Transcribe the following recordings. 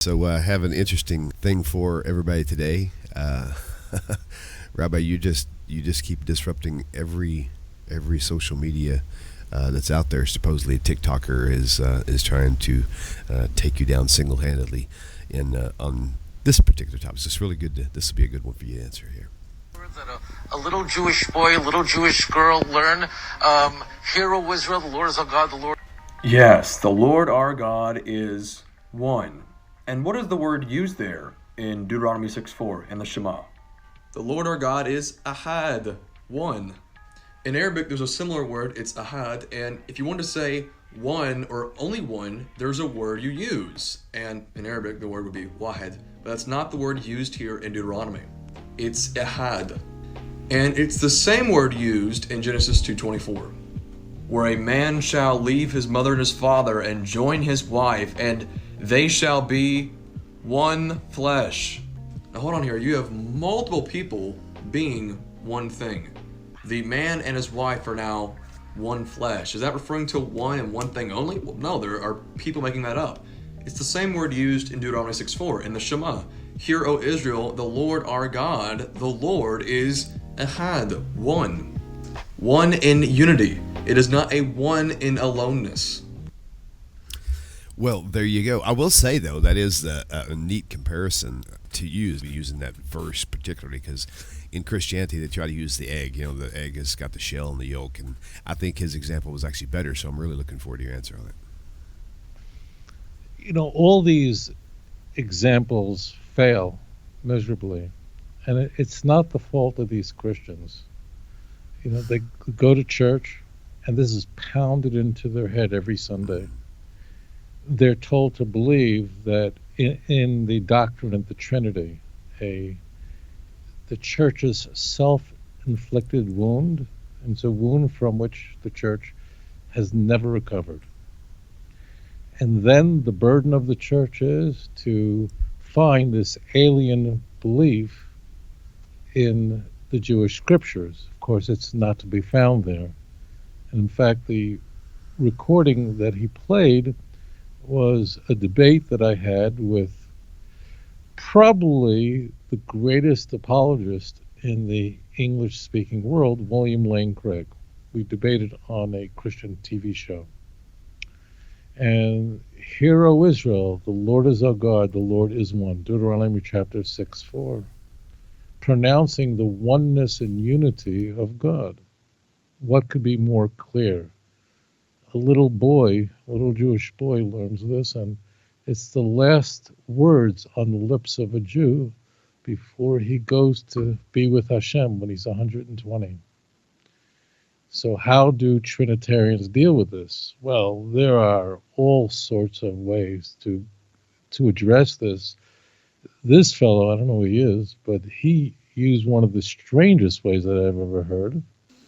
So I have an interesting thing for everybody today. Rabbi, you just keep disrupting every social media that's out there. Supposedly, a TikToker is trying to take you down single-handedly on this particular topic. So it's really good. This will be a good one for you to answer here. That a little Jewish boy, a little Jewish girl learn. Hear, O Israel, the Lord is our God, the Lord. Yes, the Lord our God is one. And what is the word used there in Deuteronomy 6:4 and the Shema? The Lord our God is Echad, one. In Arabic, there's a similar word, it's Echad, and if you want to say one or only one, there's a word you use. And in Arabic, the word would be wahed, but that's not the word used here in Deuteronomy. It's Echad. And it's the same word used in Genesis 2:24, where a man shall leave his mother and his father and join his wife, and they shall be one flesh. Now hold on here, you have multiple people being one thing. The man and his wife are now one flesh. Is that referring to one and one thing only? Well, no, there are people making that up. It's the same word used in Deuteronomy 6:4 in the Shema. Hear, O Israel, the Lord our God, the Lord is Echad, one. One in unity. It is not a one in aloneness. Well, there you go. I will say, though, that is a neat comparison to use, using that verse particularly, because in Christianity, they try to use the egg. You know, the egg has got the shell and the yolk, and I think his example was actually better, so I'm really looking forward to your answer on it. You know, all these examples fail miserably, and it's not the fault of these Christians. You know, they go to church, and this is pounded into their head every Sunday. They're told to believe that in the doctrine of the Trinity, the church's self-inflicted wound, and it's a wound from which the church has never recovered. And then the burden of the church is to find this alien belief in the Jewish scriptures. Of course, it's not to be found there. And in fact, the recording that he played was a debate that I had with probably the greatest apologist in the English-speaking world, William Lane Craig. We debated on a Christian TV show. And hear, O Israel, the Lord is our God, the Lord is one. Deuteronomy chapter 6:4. Pronouncing the oneness and unity of God. What could be more clear? A little Jewish boy learns this, and it's the last words on the lips of a Jew before he goes to be with Hashem when he's 120. So how do Trinitarians deal with this? Well, there are all sorts of ways to address this. This fellow, I don't know who he is, but he used one of the strangest ways that I've ever heard.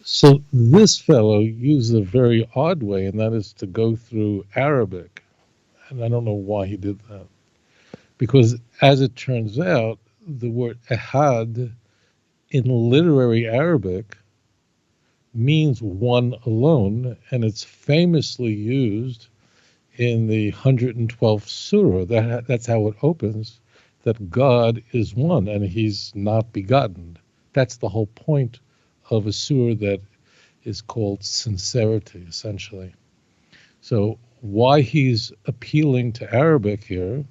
So this fellow used a very odd way, and that is to go through Arabic. And I don't know why he did that. Because as it turns out, the word Echad in literary Arabic means one alone, and it's famously used in the 112th surah. That's how it opens, that God is one, and he's not begotten. That's the whole point of a surah that is called sincerity, essentially. So why he's appealing to Arabic here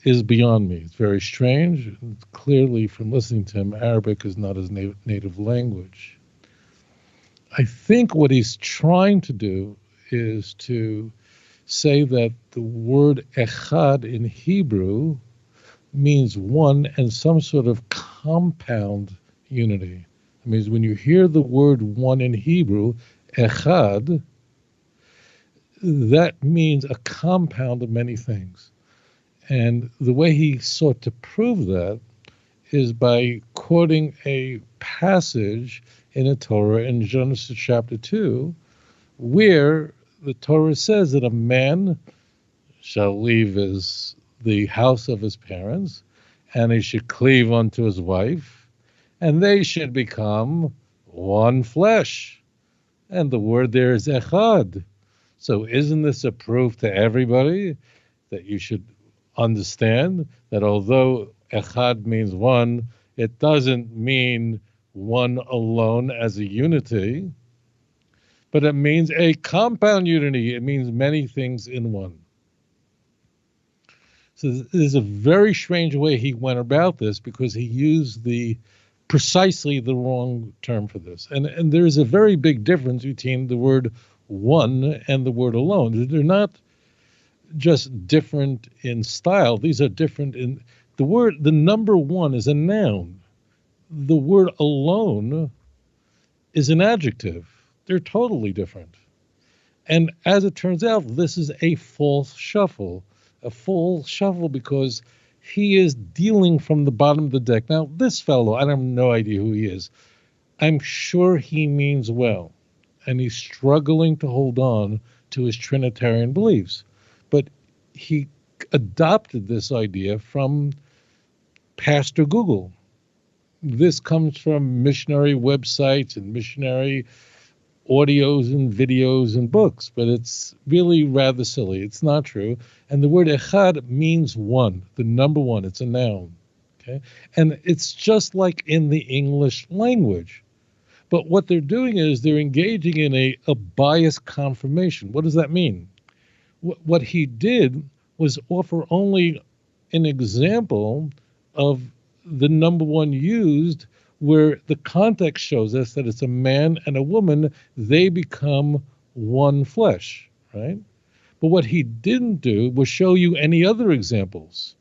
is beyond me. It's very strange. Clearly, from listening to him, Arabic is not his native language. I think what he's trying to do is to say that the word Echad in Hebrew means one and some sort of compound unity. It means when you hear the word one in Hebrew, Echad, that means a compound of many things. And the way he sought to prove that is by quoting a passage in the Torah in Genesis chapter 2, where the Torah says that a man shall leave the house of his parents, and he should cleave unto his wife, and they should become one flesh. And the word there is echad. So isn't this a proof to everybody that you should understand that although Echad means one, it doesn't mean one alone as a unity, but it means a compound unity. It means many things in one. So there's a very strange way he went about this, because he used precisely the wrong term for this. And there's a very big difference between the word one and the word alone. They're not just different in style. These are different in the number one is a noun. The word alone is an adjective. They're totally different. And as it turns out, this is a false shuffle because he is dealing from the bottom of the deck. Now, this fellow, I have no idea who he is. I'm sure he means well, and he's struggling to hold on to his Trinitarian beliefs. But he adopted this idea from Pastor Google. This comes from missionary websites and missionary audios and videos and books, but it's really rather silly. It's not true. And the word echad means one, the number one. It's a noun. Okay, and it's just like in the English language. But what they're doing is they're engaging in a bias confirmation. What does that mean? What he did was offer only an example of the number one used, where the context shows us that it's a man and a woman, they become one flesh, right? But what he didn't do was show you any other examples.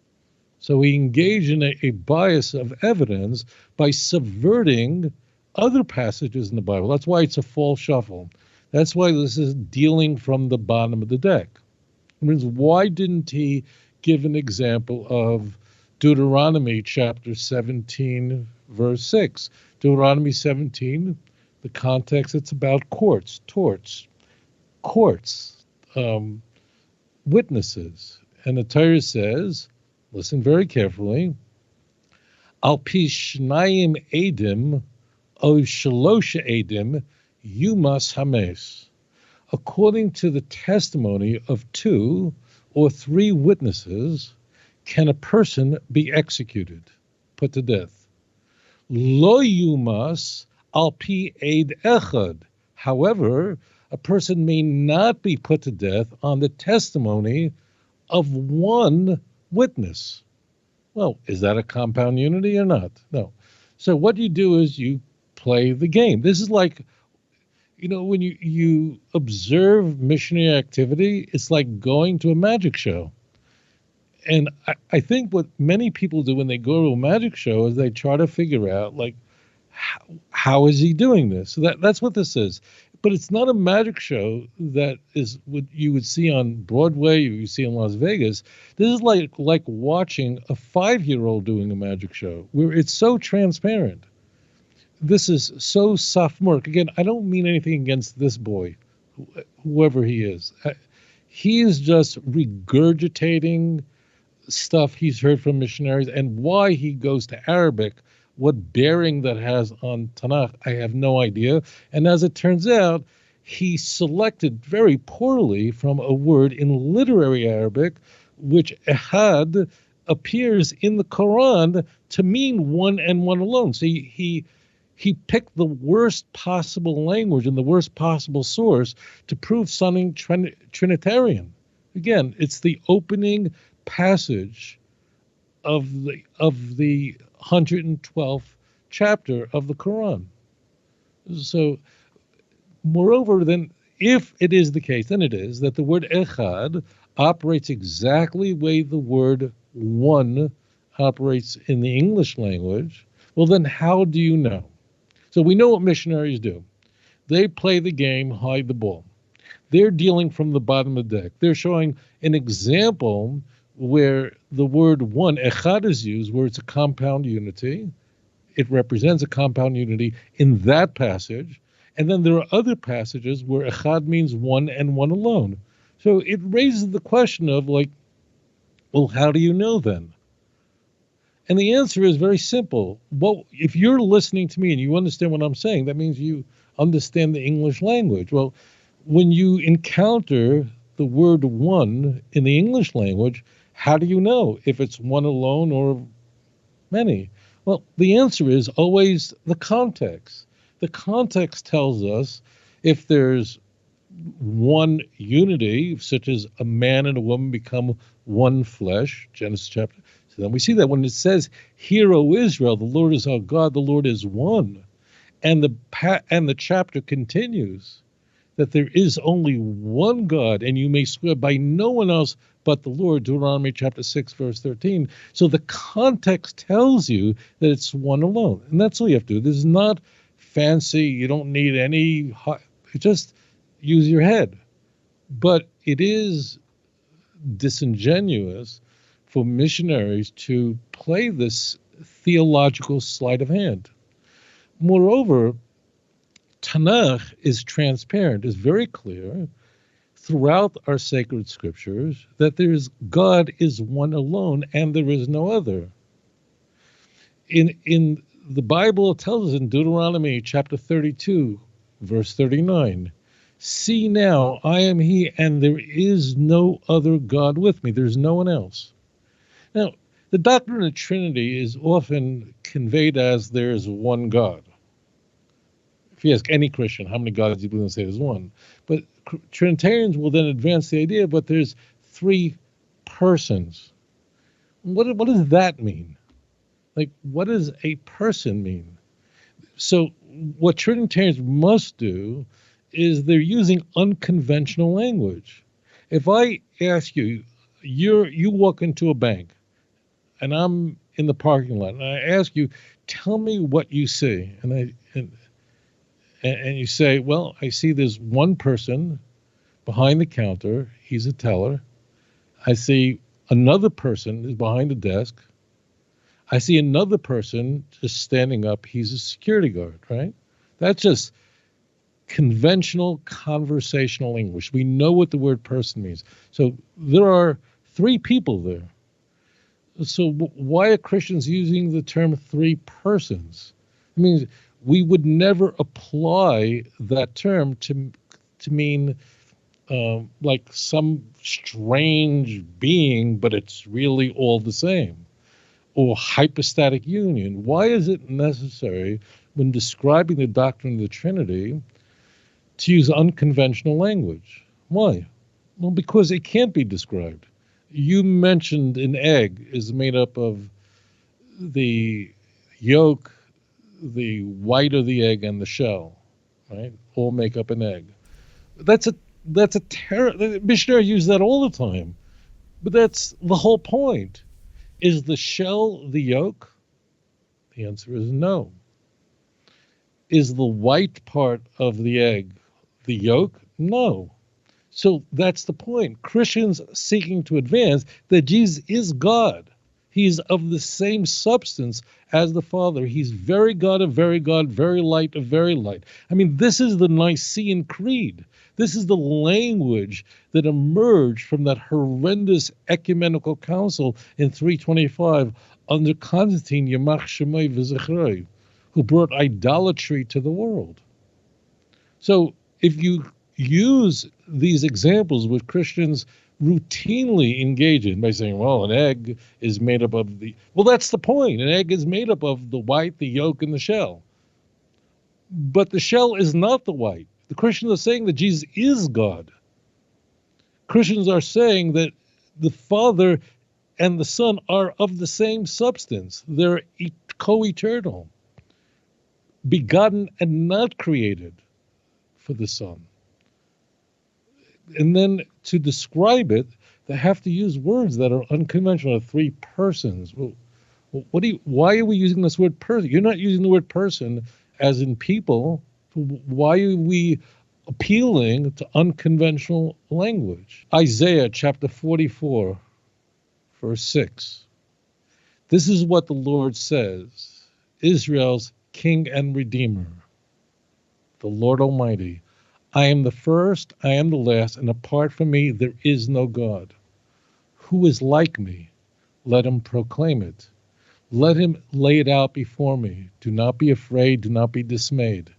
So he engaged in a bias of evidence by subverting other passages in the Bible. That's why it's a false shuffle. That's why this is dealing from the bottom of the deck. It means, why didn't he give an example of Deuteronomy chapter 17, verse 6. Deuteronomy 17, the context, it's about courts, witnesses. And the Torah says, listen very carefully, Al pi shnayim edim o shalosha edim yumas hames. According to the testimony of 2 or 3 witnesses, can a person be executed, put to death. Lo yumas al pi eid echad. However, a person may not be put to death on the testimony of one witness. Well, is that a compound unity or not? No. So what you do is you play the game. This is like, when you observe missionary activity, it's like going to a magic show. And I think what many people do when they go to a magic show is they try to figure out, like, how is he doing this? So that's what this is. But it's not a magic show that is what you would see on Broadway or you see in Las Vegas. This is like watching a 5-year-old doing a magic show, where it's so transparent. This is so sophomore. Again, I don't mean anything against this boy, whoever he is. He is just regurgitating stuff he's heard from missionaries, and why he goes to Arabic, what bearing that has on Tanakh, I have no idea. And as it turns out, he selected very poorly from a word in literary Arabic, which Echad appears in the Quran to mean one and one alone. So he picked the worst possible language and the worst possible source to prove something Trinitarian. Again, it's the opening passage of the 112th chapter of the Quran. So, moreover, then, if it is the case, and it is, that the word echad operates exactly the way the word one operates in the English language, well, then how do you know? So we know what missionaries do. They play the game, hide the ball. They're dealing from the bottom of the deck. They're showing an example where the word one, echad, is used, where it's a compound unity. It represents a compound unity in that passage. And then there are other passages where echad means one and one alone. So it raises the question of, like, well, how do you know then? And the answer is very simple. Well, if you're listening to me and you understand what I'm saying, that means you understand the English language. Well, when you encounter the word one in the English language, How do you know if it's one alone or many? Well, the answer is always the context. The context tells us if there's one unity, such as a man and a woman become one flesh, Genesis chapter. So then we see that when it says, "Hear, O Israel, the Lord is our God, the Lord is one," and the chapter continues that there is only one God, and you may swear by no one else but the Lord, Deuteronomy chapter 6, verse 13. So the context tells you that it's one alone, and that's all you have to do. This is not fancy. You don't need any, just use your head. But it is disingenuous for missionaries to play this theological sleight of hand. Moreover, Tanakh is transparent, is very clear throughout our sacred scriptures that God is one alone and there is no other. In the Bible, it tells us in Deuteronomy chapter 32, verse 39, "See now, I am he, and there is no other God with me." There's no one else. Now, the doctrine of Trinity is often conveyed as there's one God. If you ask any Christian, how many gods do you believe in, say there's one? But Trinitarians will then advance the idea, but there's three persons. What does that mean? Like, what does a person mean? So what Trinitarians must do is they're using unconventional language. If I ask you, you walk into a bank, and I'm in the parking lot, and I ask you, tell me what you see, and you say, well, I see there's one person behind the counter. He's a teller. I see another person is behind the desk. I see another person just standing up. He's a security guard, right? That's just conventional conversational English. We know what the word person means. So there are three people there. So why are Christians using the term three persons? I mean, we would never apply that term to mean like some strange being, but it's really all the same, or hypostatic union. Why is it necessary when describing the doctrine of the Trinity to use unconventional language? Why? Well, because it can't be described. You mentioned an egg is made up of the yolk, the white of the egg, and the shell, right? All make up an egg. That's a terror. Missionaries use that all the time, but that's the whole point. Is the shell the yolk? The answer is no. Is the white part of the egg the yolk? No. So that's the point. Christians seeking to advance that Jesus is God. He's of the same substance as the Father. He's very God of very God, very light of very light. I mean, this is the Nicene Creed. This is the language that emerged from that horrendous ecumenical council in 325 under Constantine, Yamach Shemai V'Zechrei, who brought idolatry to the world. So if you use these examples which Christians routinely engage in by saying, well, an egg is made up of the... Well, that's the point. An egg is made up of the white, the yolk, and the shell. But the shell is not the white. The Christians are saying that Jesus is God. Christians are saying that the Father and the Son are of the same substance. They're co-eternal, begotten and not created for the Son. And then to describe it, they have to use words that are unconventional, three persons. Well, why are we using this word person? You're not using the word person as in people. Why are we appealing to unconventional language? Isaiah chapter 44, verse 6. This is what the Lord says, Israel's King and Redeemer, the Lord Almighty. I am the first, I am the last, and apart from me there is no God. Who is like me? Let him proclaim it. Let him lay it out before me. Do not be afraid, do not be dismayed.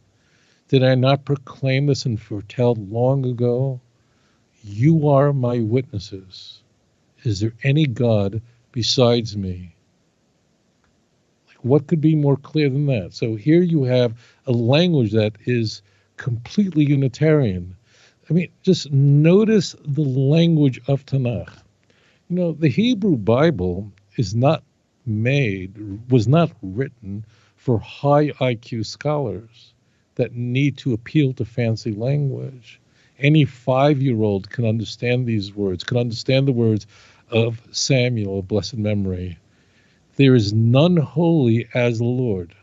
Did I not proclaim this and foretell long ago? You are my witnesses. Is there any God besides me? Like, what could be more clear than that? So here you have a language that is completely Unitarian. I mean, just notice the language of Tanakh. You know, the Hebrew Bible was not written for high IQ scholars that need to appeal to fancy language. Any 5-year-old can understand these words, can understand the words of Samuel of blessed memory. There is none holy as the Lord.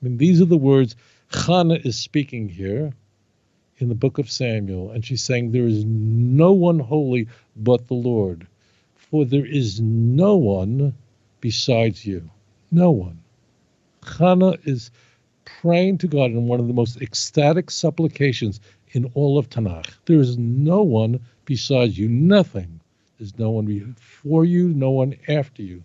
I mean, these are the words Hannah is speaking here in the book of Samuel, and she's saying there is no one holy but the Lord, for there is no one besides you. No one. Hannah is praying to God in one of the most ecstatic supplications in all of Tanakh. There is no one besides you, nothing. There's no one before you, no one after you.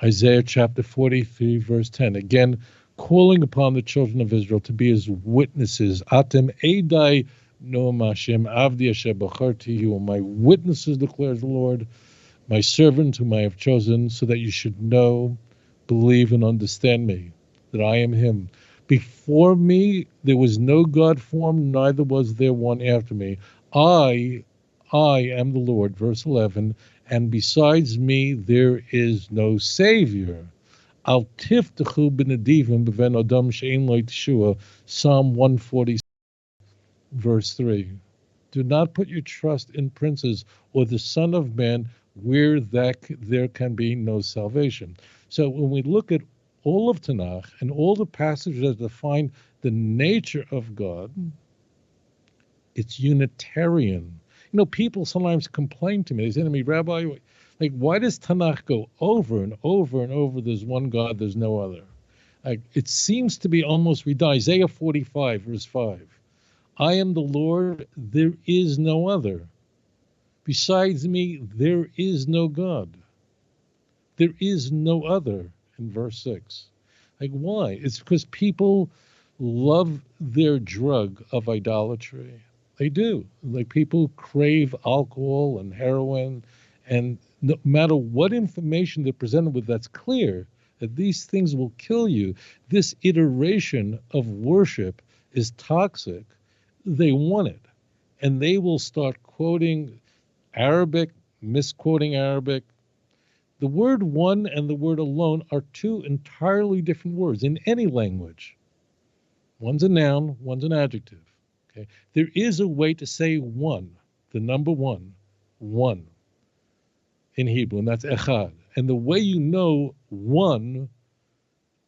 Isaiah chapter 43, verse 10, again, calling upon the children of Israel to be his witnesses. Atem Edai Noam Hashem Avdi Asher Bacharti, you are my witnesses, declares the Lord, my servant whom I have chosen, so that you should know, believe, and understand me, that I am him. Before me there was no God formed, neither was there one after me. I am the Lord, verse 11, and besides me there is no Savior. Al tiftachu b'nedivim b'ven adam she'en lo yeshua, Psalm 140, verse 3. Do not put your trust in princes or the Son of Man, where there can be no salvation. So when we look at all of Tanakh and all the passages that define the nature of God, it's Unitarian. You know, people sometimes complain to me. They say to me, Rabbi, like, why does Tanakh go over and over and over? There's one God, there's no other. Like, it seems to be almost redundant. Isaiah 45, verse 5. I am the Lord, there is no other. Besides me, there is no God. There is no other, in verse 6. Like, why? It's because people love their drug of idolatry. They do. Like, people crave alcohol and heroin, and no matter what information they're presented with that's clear that these things will kill you, this iteration of worship is toxic. They want it. And they will start quoting Arabic, misquoting Arabic. The word one and the word alone are two entirely different words in any language. One's a noun, one's an adjective. Okay? There is a way to say one, the number one in Hebrew, and that's Echad. And the way you know one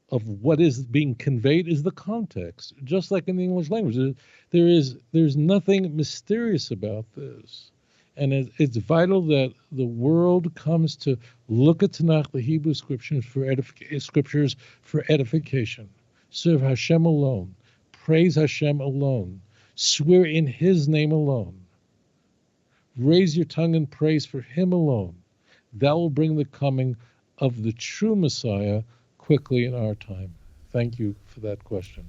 of what is being conveyed is the context, just like in the English language. There's nothing mysterious about this. And it's vital that the world comes to look at Tanakh, the Hebrew scriptures for edification. Serve Hashem alone. Praise Hashem alone. Swear in his name alone. Raise your tongue in praise for him alone. That will bring the coming of the true Messiah quickly in our time. Thank you for that question.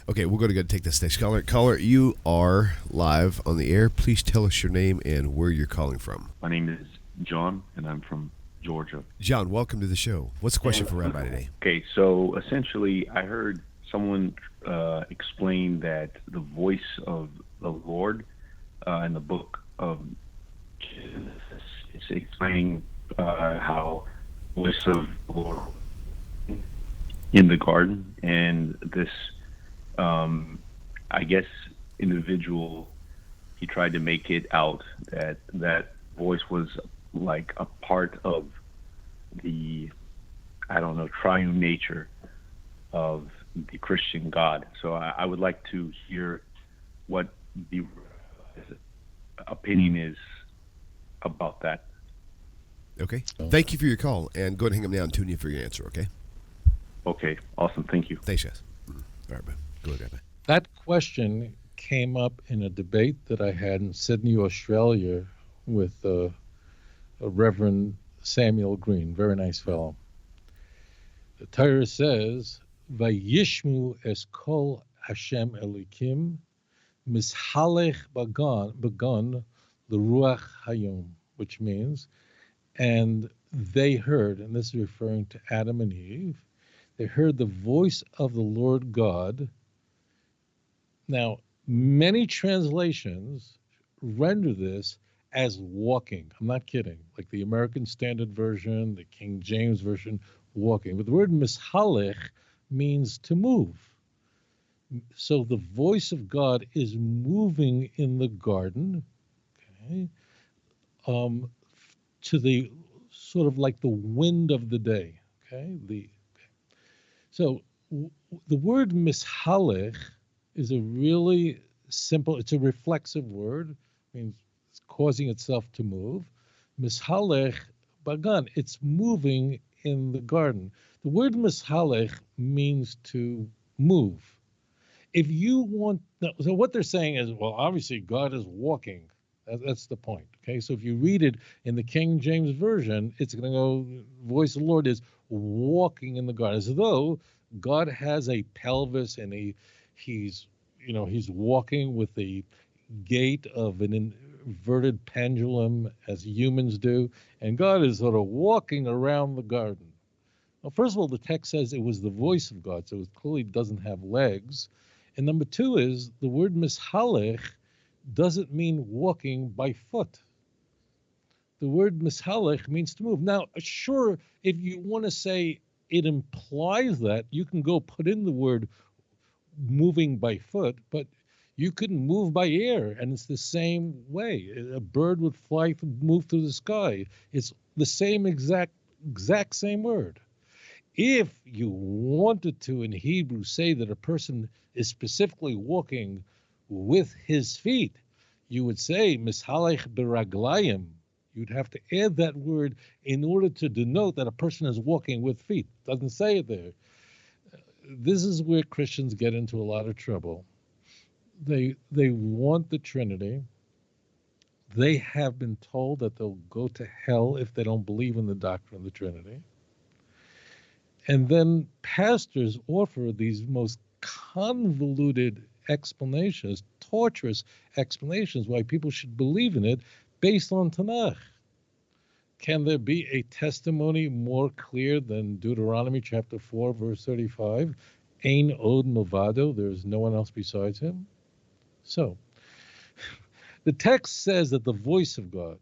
Okay, we're going to go take this next caller. Caller, you are live on the air. Please tell us your name and where you're calling from. My name is John, and I'm from Georgia. John, welcome to the show. What's the question for Rabbi today? Okay, so essentially, I heard someone explain that the voice of the Lord in the book of Genesis is explaining how the voice of the Lord in the garden, and this I guess individual, he tried to make it out that voice was like a part of the, I don't know, triune nature of the Christian God. So I would like to hear what the opinion is about that. Okay. Thank you for your call, and go ahead and hang up now and tune in for your answer, okay? Okay, awesome. Thank you. Thanks, guys. All right, man. Go ahead, Rabbi. That question came up in a debate that I had in Sydney, Australia, with a Reverend Samuel Green, very nice fellow. The Torah says, "Vayishmu es kol Hashem Elikim, mishalech bagan the ruach hayom," which means, And they heard, and this is referring to Adam and Eve, they heard the voice of the Lord God. Now, many translations render this as walking. I'm not kidding. Like the American Standard Version, the King James Version, walking. But the word mishalech means to move. So the voice of God is moving in the garden, okay, to the sort of like the wind of the day, okay? So the word mishalech is a really simple, it's a reflexive word, means it's causing itself to move. Mishalech, bagan, it's moving in the garden. The word mishalech means to move. If you want, so what they're saying is, well, obviously God is walking. That's the point. Okay, so if you read it in the King James Version, it's going to go, voice of the Lord is walking in the garden, as though God has a pelvis and he's walking with the gait of an inverted pendulum as humans do, and God is sort of walking around the garden. Well, first of all, the text says it was the voice of God, so it clearly doesn't have legs. And number two is the word mishalech doesn't mean walking by foot. The word mishalech means to move. Now, sure, if you want to say it implies that, you can go put in the word moving by foot, but you can move by air, and it's the same way. A bird would move through the sky. It's the same exact same word. If you wanted to, in Hebrew, say that a person is specifically walking with his feet, you would say, mishalech beraglayim. You'd have to add that word in order to denote that a person is walking with feet. Doesn't say it there. This is where Christians get into a lot of trouble. They want the Trinity. They have been told that they'll go to hell if they don't believe in the doctrine of the Trinity. And then pastors offer these most convoluted explanations, torturous explanations why people should believe in it based on Tanakh. Can there be a testimony more clear than Deuteronomy chapter 4, verse 35? Ein od milvado, there is no one else besides him. So, the text says that the voice of God,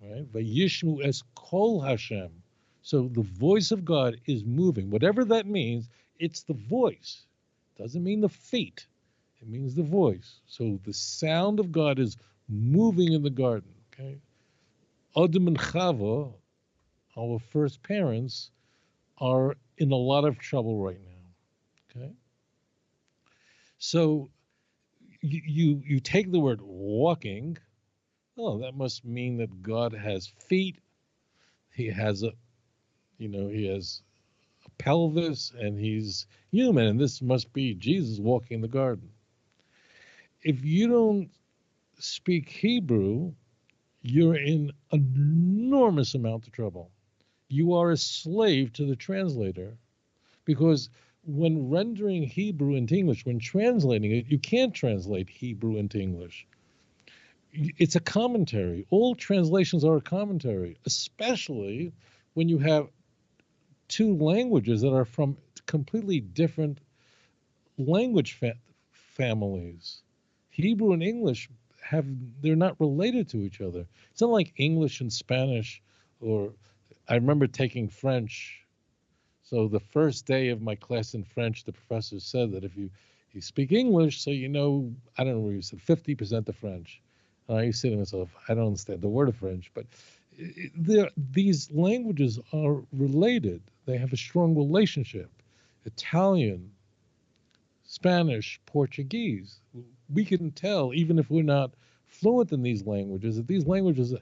right? Vayishmu es kol Hashem. So the voice of God is moving. Whatever that means, it's the voice. Doesn't mean the feet. It means the voice. So the sound of God is moving in the garden. Okay. Adam and Chava, our first parents, are in a lot of trouble right now. Okay. So you take the word walking. Oh, that must mean that God has feet. He has a pelvis, and he's human, and this must be Jesus walking in the garden. If you don't speak Hebrew, you're in an enormous amount of trouble. You are a slave to the translator, because when rendering Hebrew into English, when translating it, you can't translate Hebrew into English. It's a commentary. All translations are a commentary, especially when you have two languages that are from completely different language families. Hebrew and English they're not related to each other. It's not like English and Spanish, or I remember taking French. So the first day of my class in French, the professor said that if you speak English, so I don't know what you said, 50% of French. And I used to say to myself, I don't understand the word of French, but these languages are related. They have a strong relationship. Italian, Spanish, Portuguese. We can tell, even if we're not fluent in these languages, that these languages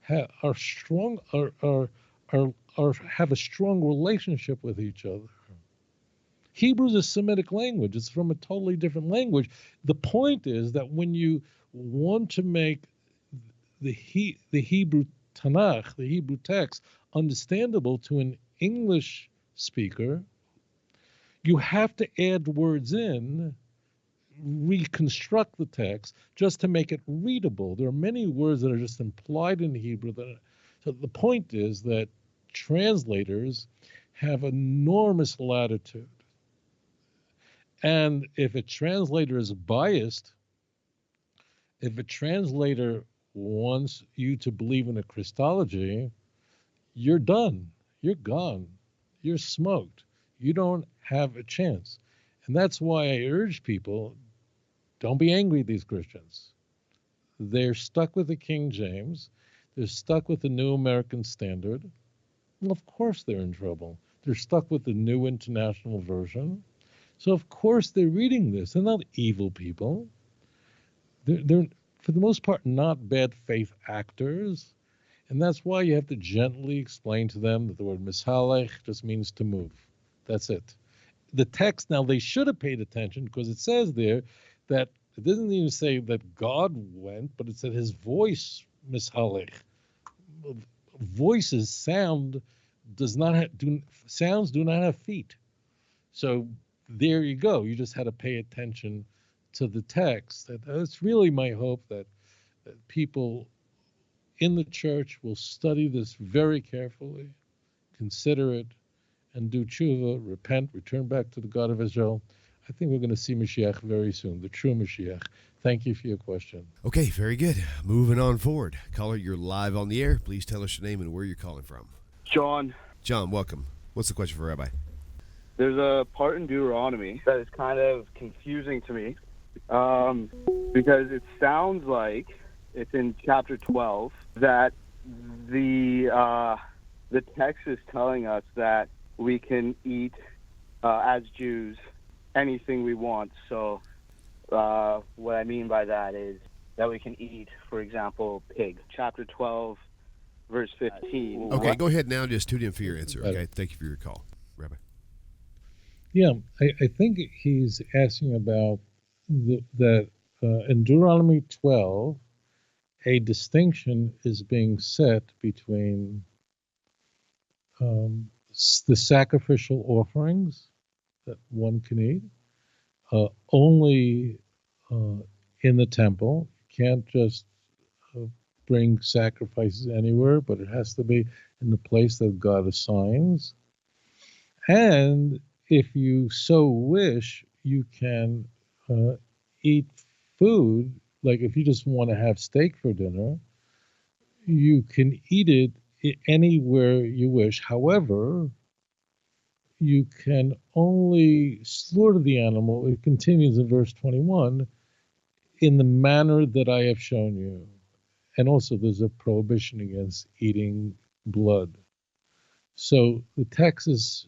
are strong, have a strong relationship with each other. Hebrew is a Semitic language. It's from a totally different language. The point is that when you want to make the Hebrew Tanakh, the Hebrew text, understandable to an English speaker, you have to add words in, reconstruct the text just to make it readable. There are many words that are just implied in Hebrew So the point is that translators have enormous latitude. And if a translator is biased, if a translator wants you to believe in a Christology, you're done. You're gone. You're smoked. You don't have a chance. And that's why I urge people, don't be angry at these Christians. They're stuck with the King James. They're stuck with the New American Standard. Well, of course they're in trouble. They're stuck with the New International Version. So of course they're reading this. They're not evil people. They're for the most part, not bad faith actors. And that's why you have to gently explain to them that the word mishalech just means to move. That's it. The text, now they should have paid attention because it says there that it doesn't even say that God went, but it said his voice mishalech. Voices, sound does not have, sounds do not have feet. So there you go. You just had to pay attention to the text. That's really my hope that people in the church will study this very carefully, consider it, and do tshuva, repent, return back to the God of Israel. I think we're going to see Mashiach very soon, the true Mashiach. Thank you for your question. Okay, very good. Moving on forward. Caller, you're live on the air. Please tell us your name and where you're calling from. John. John, welcome. What's the question for Rabbi? There's a part in Deuteronomy that is kind of confusing to me because it sounds like it's in chapter 12 that the text is telling us that we can eat as Jews anything we want. So what I mean by that is that we can eat, for example, pig. Chapter 12, verse 15. Okay, go ahead now. Just tune in for your answer. Okay, thank you for your call, Rabbi. Yeah, I think he's asking about that in Deuteronomy 12, a distinction is being set between the sacrificial offerings that one can eat, only in the temple. You can't just bring sacrifices anywhere, but it has to be in the place that God assigns. And if you so wish, you can eat food. Like if you just want to have steak for dinner, you can eat it anywhere you wish. However, you can only slaughter the animal, it continues in verse 21, in the manner that I have shown you. And also there's a prohibition against eating blood. So the text is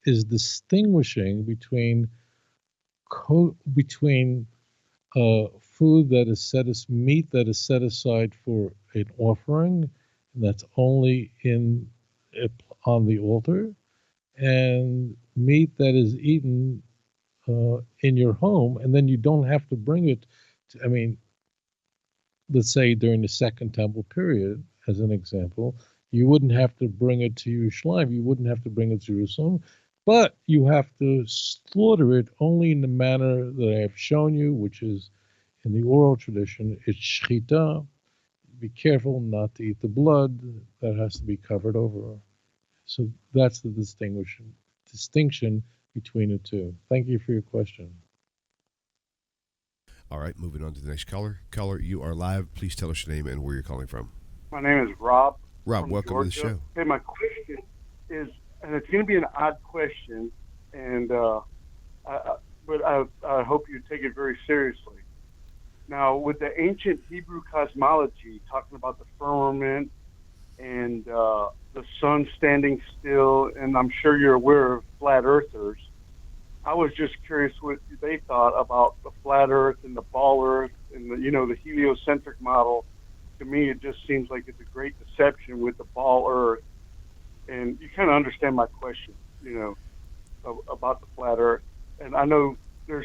distinguishing between food that is meat that is set aside for an offering, and that's only on the altar, and meat that is eaten in your home, and then you don't have to bring it to, let's say during the Second Temple period, as an example, you wouldn't have to bring it to Yerushalayim, you wouldn't have to bring it to Jerusalem, but you have to slaughter it only in the manner that I have shown you, which is in the oral tradition, it's shchita. Be careful not to eat the blood. That has to be covered over. So that's the distinction between the two. Thank you for your question. All right, moving on to the next caller. Caller, you are live. Please tell us your name and where you're calling from. My name is Rob. Rob, welcome Georgia. to the show. Hey, my question is, and it's going to be an odd question, and but I hope you take it very seriously. Now, with the ancient Hebrew cosmology, talking about the firmament and the sun standing still, and I'm sure you're aware of flat earthers, I was just curious what they thought about the flat earth and the ball earth and the heliocentric model. To me, it just seems like it's a great deception with the ball earth. And you kind of understand my question, about the flat earth. And I know there's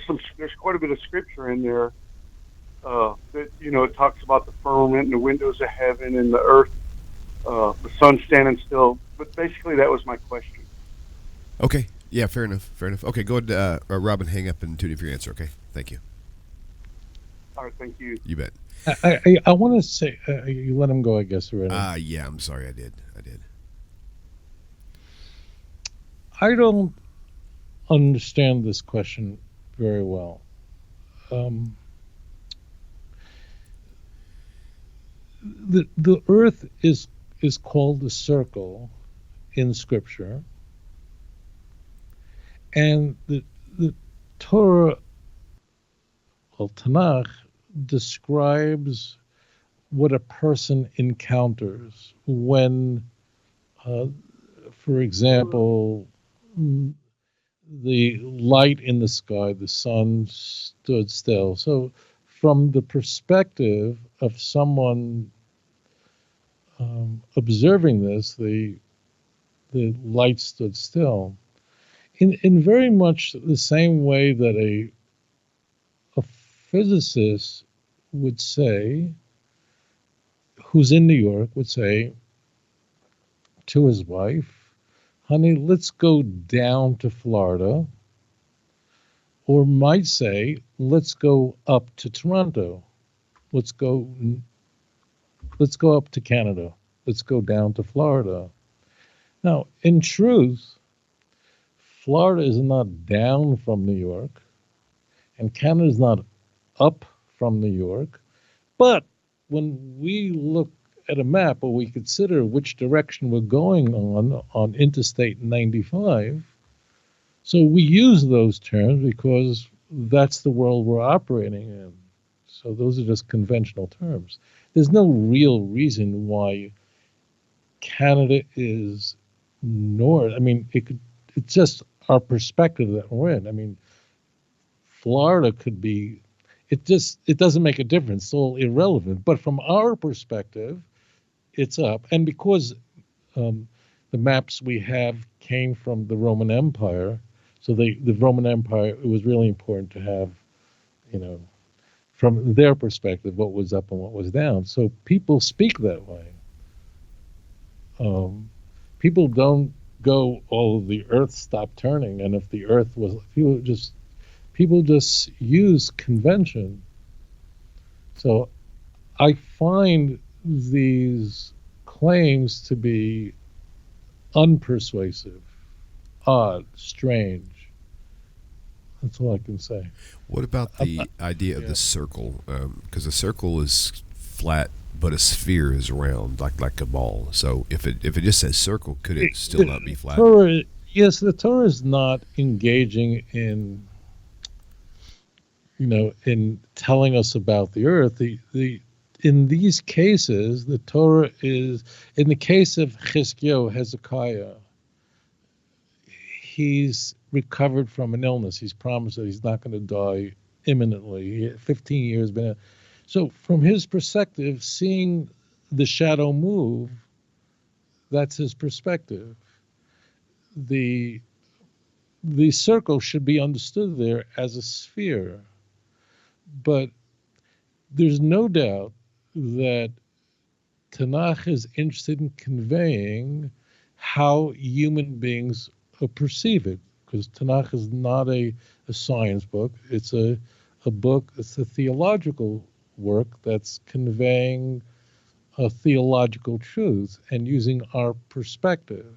quite a bit of scripture in there that it talks about the firmament and the windows of heaven and the earth, the sun standing still. But basically, that was my question. Okay. Yeah, fair enough. Okay, go ahead, Robin, hang up and tune in for your answer, okay? Thank you. All right, thank you. You bet. I want to say, you let him go, I guess, already. Yeah, I'm sorry. I did. I don't understand this question very well. The earth is called a circle in Scripture, and the Torah, well, Tanakh, describes what a person encounters when, for example, the light in the sky, the sun stood still. So from the perspective of someone observing this, the light stood still. In very much the same way that a physicist would say, who's in New York, would say to his wife, honey, let's go down to Florida, or might say, let's go up to Toronto, let's go up to Canada, let's go down to Florida. Now, in truth, Florida is not down from New York, and Canada is not up from New York. But when we look at a map, or we consider which direction we're going on Interstate 95, so we use those terms because that's the world we're operating in. So those are just conventional terms. There's no real reason why Canada is north. I mean, it's just our perspective that we're in. I mean, Florida could be, it doesn't make a difference. It's all irrelevant. But from our perspective, it's up. And because the maps we have came from the Roman Empire, so the Roman Empire, it was really important to have, from their perspective, what was up and what was down. So people speak that way. People don't go, oh, the earth stopped turning, and if the earth was, people just use convention. So I find these claims to be unpersuasive, odd, strange. That's all I can say. What about the idea of the circle? Because a circle is flat, but a sphere is round, like a ball. So if it just says circle, could it still not be flat? Yes, the Torah is not engaging in, in telling us about the earth. In these cases, the Torah is, in the case of Hezekiah, he's recovered from an illness. He's promised that he's not going to die imminently. 15 years been. So from his perspective, seeing the shadow move, that's his perspective. The circle should be understood there as a sphere. But there's no doubt that Tanakh is interested in conveying how human beings perceive it, because Tanakh is not a science book. It's a book, it's a theological work that's conveying a theological truth and using our perspective.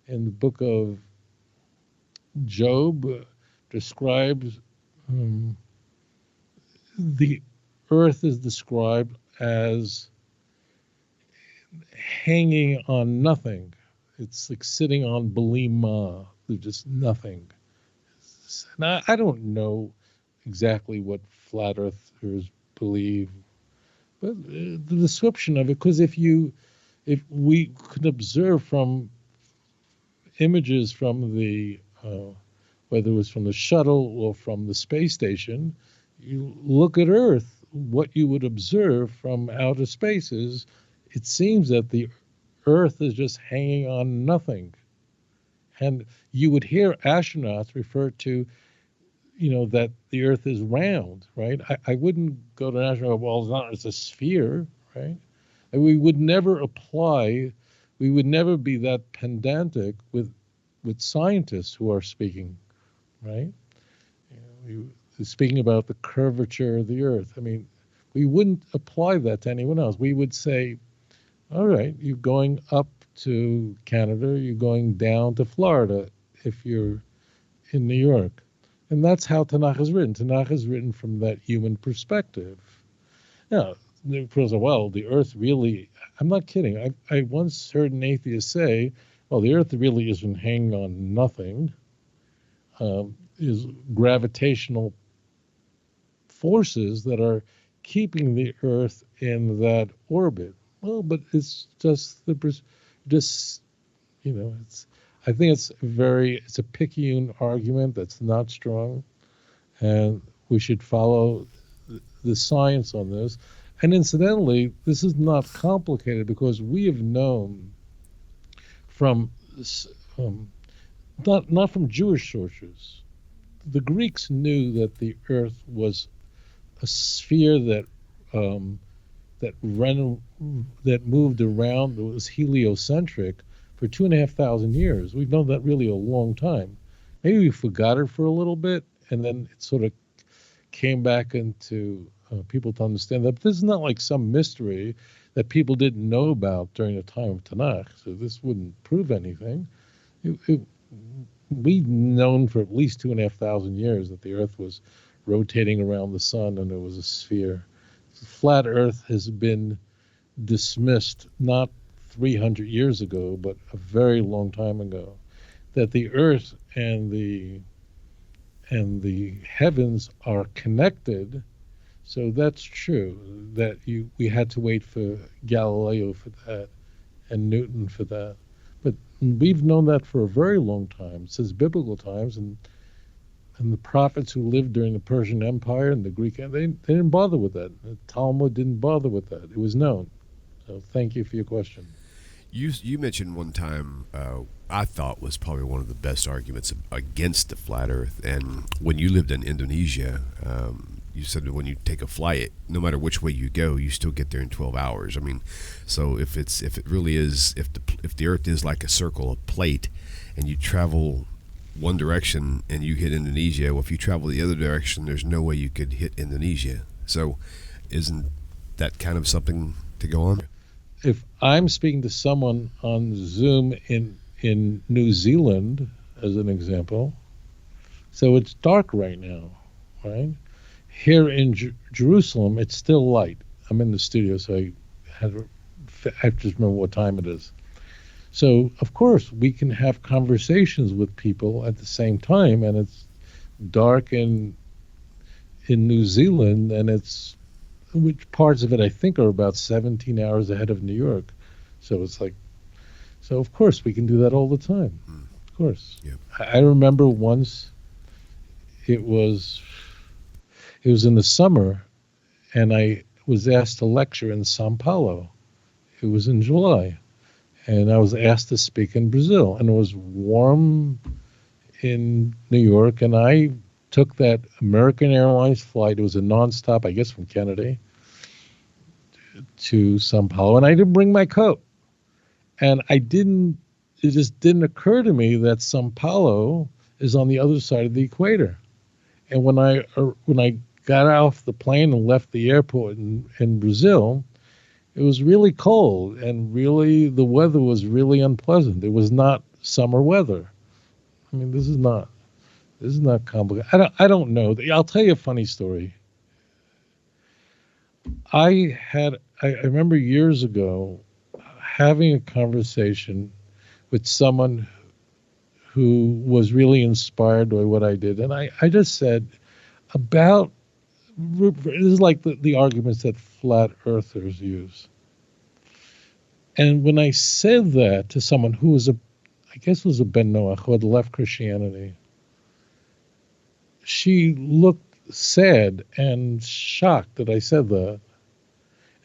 In the book of Job describes the earth is described as hanging on nothing. It's like sitting on Belima. There's just nothing. And I don't know exactly what flat earthers believe, but the description of it, because if we could observe from images from the whether it was from the shuttle or from the space station, you look at Earth, what you would observe from outer spaces, it seems that the Earth is just hanging on nothing. And you would hear astronauts refer to, that the Earth is round, right? I wouldn't go to an astronaut, well, it's a sphere, right? And we would never be that pedantic with scientists who are speaking, right? speaking about the curvature of the earth. I mean, we wouldn't apply that to anyone else. We would say, all right, you're going up to Canada, you're going down to Florida if you're in New York. And that's how Tanakh is written. Tanakh is written from that human perspective. Now, people say, well, the earth really, I'm not kidding. I once heard an atheist say, well, the earth really isn't hanging on nothing. Is gravitational forces that are keeping the earth in that orbit. Well, but it's just I think it's a picayune argument that's not strong, and we should follow the science on this. And incidentally, this is not complicated because we have known from not from Jewish sources. The Greeks knew that the earth was a sphere that moved around, that was heliocentric for 2,500 years. We've known that really a long time. Maybe we forgot it for a little bit, and then it sort of came back into people to understand that. But this is not like some mystery that people didn't know about during the time of Tanakh, so this wouldn't prove anything. We've known for at least 2,500 years that the earth was rotating around the sun and it was a sphere. The flat earth has been dismissed not 300 years ago, but a very long time ago, that the earth and the heavens are connected. So that's true, that we had to wait for Galileo for that and Newton for that. But we've known that for a very long time, since biblical times, and the prophets who lived during the Persian Empire and the Greek, they didn't bother with that. The Talmud didn't bother with that. It was known. So thank you for your question. You mentioned one time, I thought was probably one of the best arguments against the flat earth. And when you lived in Indonesia, you said that when you take a flight, no matter which way you go, you still get there in 12 hours. I mean, so if the earth is like a circle, a plate, and you travel one direction and you hit Indonesia, well, if you travel the other direction, there's no way you could hit Indonesia. So isn't that kind of something to go on? If I'm speaking to someone on Zoom in New Zealand, as an example, so it's dark right now, right? Here in Jerusalem, it's still light. I'm in the studio, so I have to remember what time it is. So, of course, we can have conversations with people at the same time, and it's dark in New Zealand, and which parts of it I think are about 17 hours ahead of New York. So it's like, so of course we can do that all the time. Of course. Yeah. I remember once it was in the summer, and I was asked to lecture in São Paulo. It was in July, and I was asked to speak in Brazil, and it was warm in New York, and I took that American Airlines flight. It was a nonstop, I guess, from Kennedy to São Paulo, and I didn't bring my coat. And it just didn't occur to me that São Paulo is on the other side of the equator. And when I got off the plane and left the airport in Brazil, it was really cold, and really the weather was really unpleasant. It was not summer weather. I mean, this is not complicated. I don't know. I'll tell you a funny story. I remember years ago having a conversation with someone who was really inspired by what I did. And I just said this is like the arguments that flat earthers use. And when I said that to someone who was I guess was a Ben Noach, who had left Christianity, she looked sad and shocked that I said that.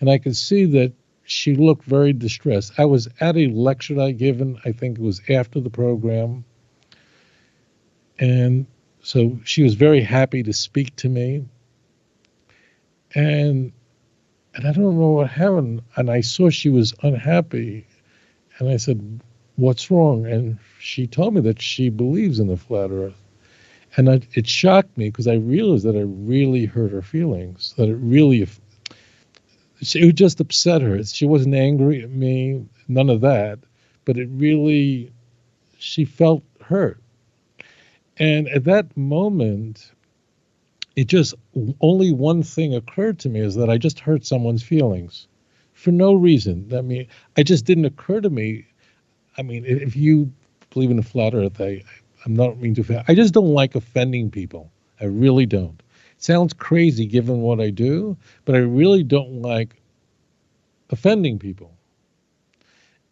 And I could see that she looked very distressed. I was at a lecture I'd given, I think it was after the program. And so she was very happy to speak to me. And I don't know what happened. And I saw she was unhappy. And I said, "What's wrong?" And she told me that she believes in the flat earth. And it shocked me because I realized that I really hurt her feelings, that it just upset her. She wasn't angry at me, none of that, but she felt hurt. And at that moment, only one thing occurred to me, is that I just hurt someone's feelings for no reason. It just didn't occur to me. If you believe in the flat earth, I'm not mean to offend. I just don't like offending people. I really don't. It sounds crazy given what I do, but I really don't like offending people.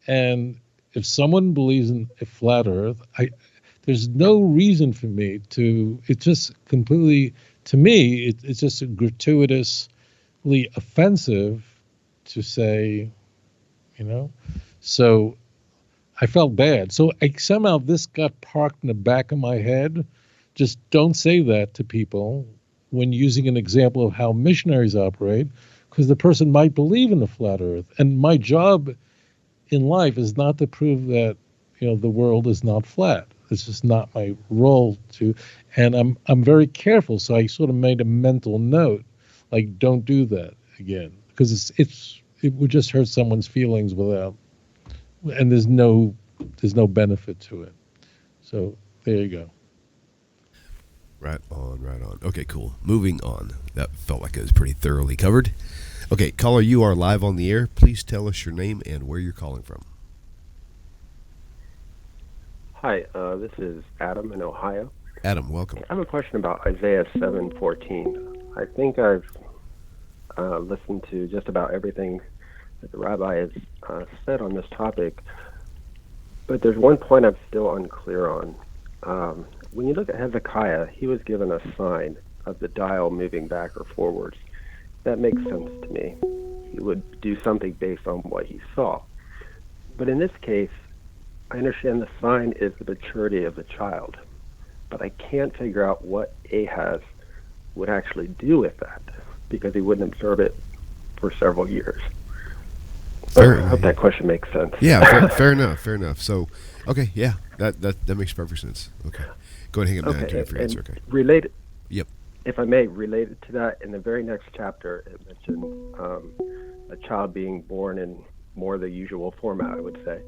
And if someone believes in a flat earth, there's no reason for me to, it's just completely, to me, it's just gratuitously offensive to say, so I felt bad. So somehow this got parked in the back of my head. Just don't say that to people when using an example of how missionaries operate, because the person might believe in the flat earth. And my job in life is not to prove that, the world is not flat. This is not my role and I'm very careful. So I sort of made a mental note, like, don't do that again, because it would just hurt someone's feelings and there's no benefit to it. So there you go. Right on. Okay, cool. Moving on. That felt like it was pretty thoroughly covered. Okay, caller, you are live on the air. Please tell us your name and where you're calling from. Hi, this is Adam in Ohio. Adam, welcome. I have a question about Isaiah 7:14. I think I've listened to just about everything that the rabbi has said on this topic, but there's one point I'm still unclear on. When you look at Hezekiah, he was given a sign of the dial moving back or forwards. That makes sense to me. He would do something based on what he saw. But in this case, I understand the sign is the maturity of the child, but I can't figure out what Ahaz would actually do with that, because he wouldn't observe it for several years. I hope that question makes sense. Yeah, fair enough. So, okay, yeah, that makes perfect sense. Okay. Go ahead and hang up now after your answer, okay. Related, yep. If I may, related to that, in the very next chapter, it mentioned a child being born in more the usual format, I would say.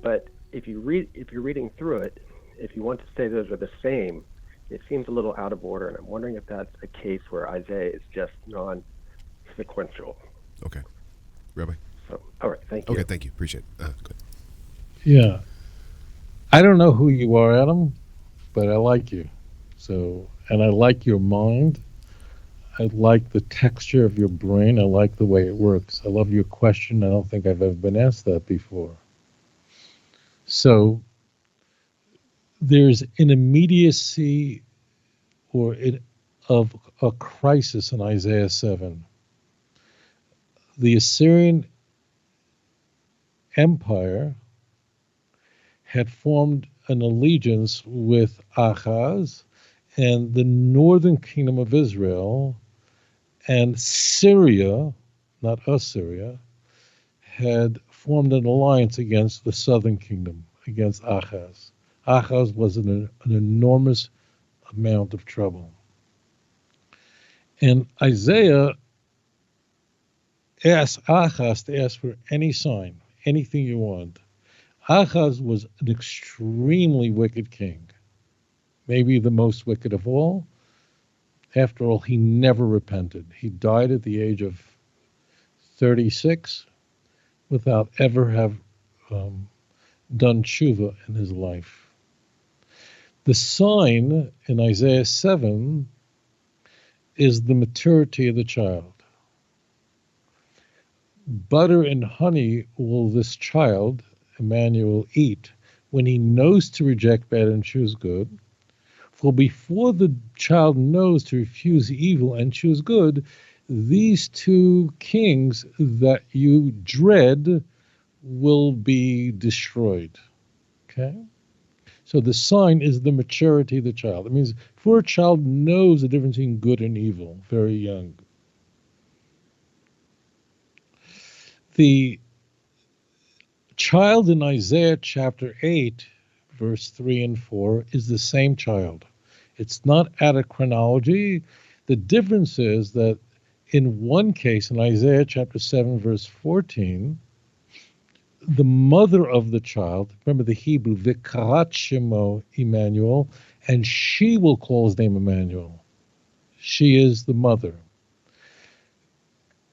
But if you're reading through it, if you want to say those are the same, it seems a little out of order, and I'm wondering if that's a case where Isaiah is just non-sequential. Okay. Rabbi? So, all right, thank you. Okay, thank you. Appreciate it. Go ahead. Yeah. I don't know who you are, Adam, but I like you. And I like your mind. I like the texture of your brain. I like the way it works. I love your question. I don't think I've ever been asked that before. So there's an immediacy of a crisis in Isaiah 7. The Assyrian Empire had formed an allegiance with Achaz and the northern kingdom of Israel, and Syria, not Assyria, had formed an alliance against the southern kingdom, against Achaz. Achaz was in an enormous amount of trouble. And Isaiah asked Achaz to ask for any sign, anything you want. Achaz was an extremely wicked king, maybe the most wicked of all. After all, he never repented. He died at the age of 36 without ever have done tshuva in his life. The sign in Isaiah 7 is the maturity of the child. Butter and honey will this child, Immanuel, eat when he knows to reject bad and choose good. For before the child knows to refuse evil and choose good, these two kings that you dread will be destroyed. Okay? So the sign is the maturity of the child. It means before a child knows the difference between good and evil, very young. The child in Isaiah chapter 8, verse 3 and 4 is the same child. It's not out of chronology. The difference is that in one case, in Isaiah chapter 7, verse 14, the mother of the child, remember the Hebrew, Vikarat Shemo Immanuel, and she will call his name Immanuel. She is the mother.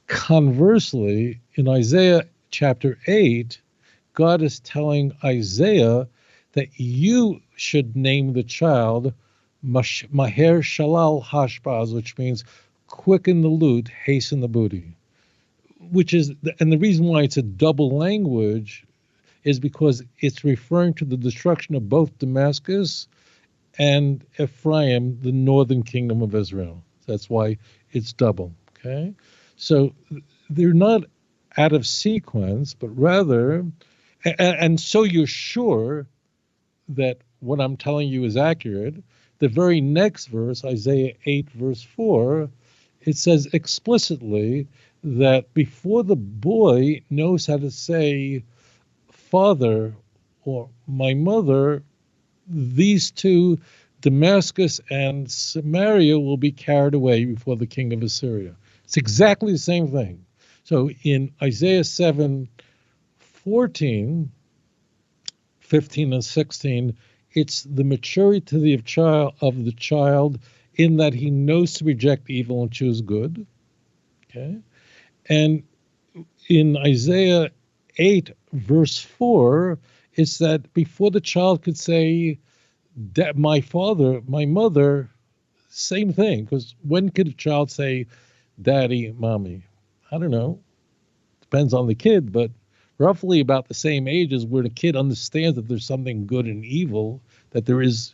Conversely, in Isaiah chapter 8, God is telling Isaiah that you should name the child Maher Shalal Hashbaz, which means quicken the lute, hasten the booty. And the reason why it's a double language is because it's referring to the destruction of both Damascus and Ephraim, the northern kingdom of Israel. That's why it's double, okay? So they're not out of sequence, but rather, and so you're sure that what I'm telling you is accurate. The very next verse, Isaiah 8, verse 4, it says explicitly that before the boy knows how to say father or my mother, these two, Damascus and Samaria, will be carried away before the king of Assyria. It's exactly the same thing. So in Isaiah 7, 14, 15 and 16, it's the maturity of the child in that he knows to reject evil and choose good. Okay? And in Isaiah 8, verse 4, it's that before the child could say, my father, my mother, same thing. Because when could a child say, daddy, mommy? I don't know. Depends on the kid, but roughly about the same age as where the kid understands that there's something good and evil, that there is,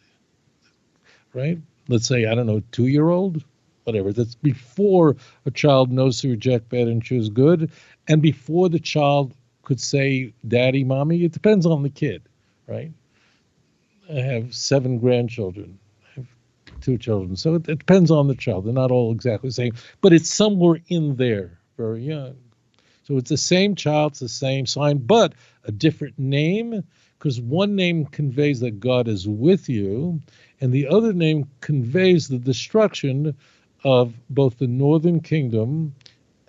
right? Let's say, I don't know, 2-year-old, whatever. That's before a child knows to reject bad and choose good, and before the child could say daddy, mommy. It depends on the kid, right? I have 7 grandchildren. I have 2 children. So it depends on the child. They're not all exactly the same, but it's somewhere in there, very young. So it's the same child, it's the same sign, but a different name, because one name conveys that God is with you, and the other name conveys the destruction of both the northern kingdom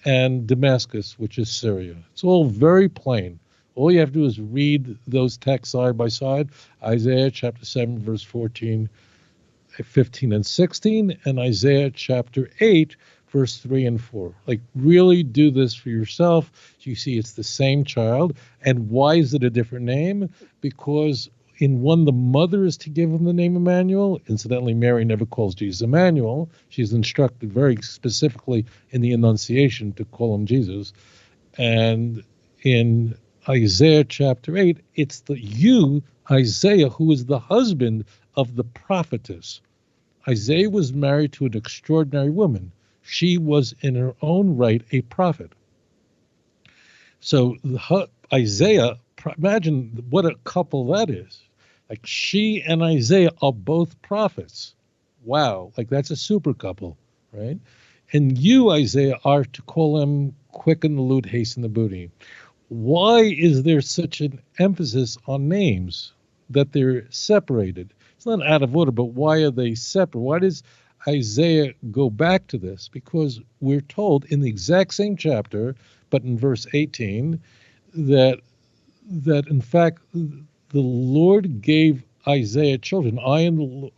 and Damascus, which is Syria. It's all very plain. All you have to do is read those texts side by side, Isaiah chapter 7, verse 14, 15, and 16, and Isaiah chapter 8, verse 3 and 4. Like, really do this for yourself. You see it's the same child. And why is it a different name? Because in one, the mother is to give him the name Immanuel. Incidentally, Mary never calls Jesus Immanuel. She's instructed very specifically in the Annunciation to call him Jesus. And in Isaiah chapter 8, it's Isaiah, who is the husband of the prophetess. Isaiah was married to an extraordinary woman. She was in her own right a prophet. So Isaiah, imagine what a couple that is. Like, she and Isaiah are both prophets. Wow, like that's a super couple, right? And you, Isaiah, are to call him quicken the lute, hasten the booty. Why is there such an emphasis on names, that they're separated? It's not out of order, but why are they separate? Why does Isaiah go back to this? Because we're told in the exact same chapter, but in verse 18, that in fact the Lord gave Isaiah children. I and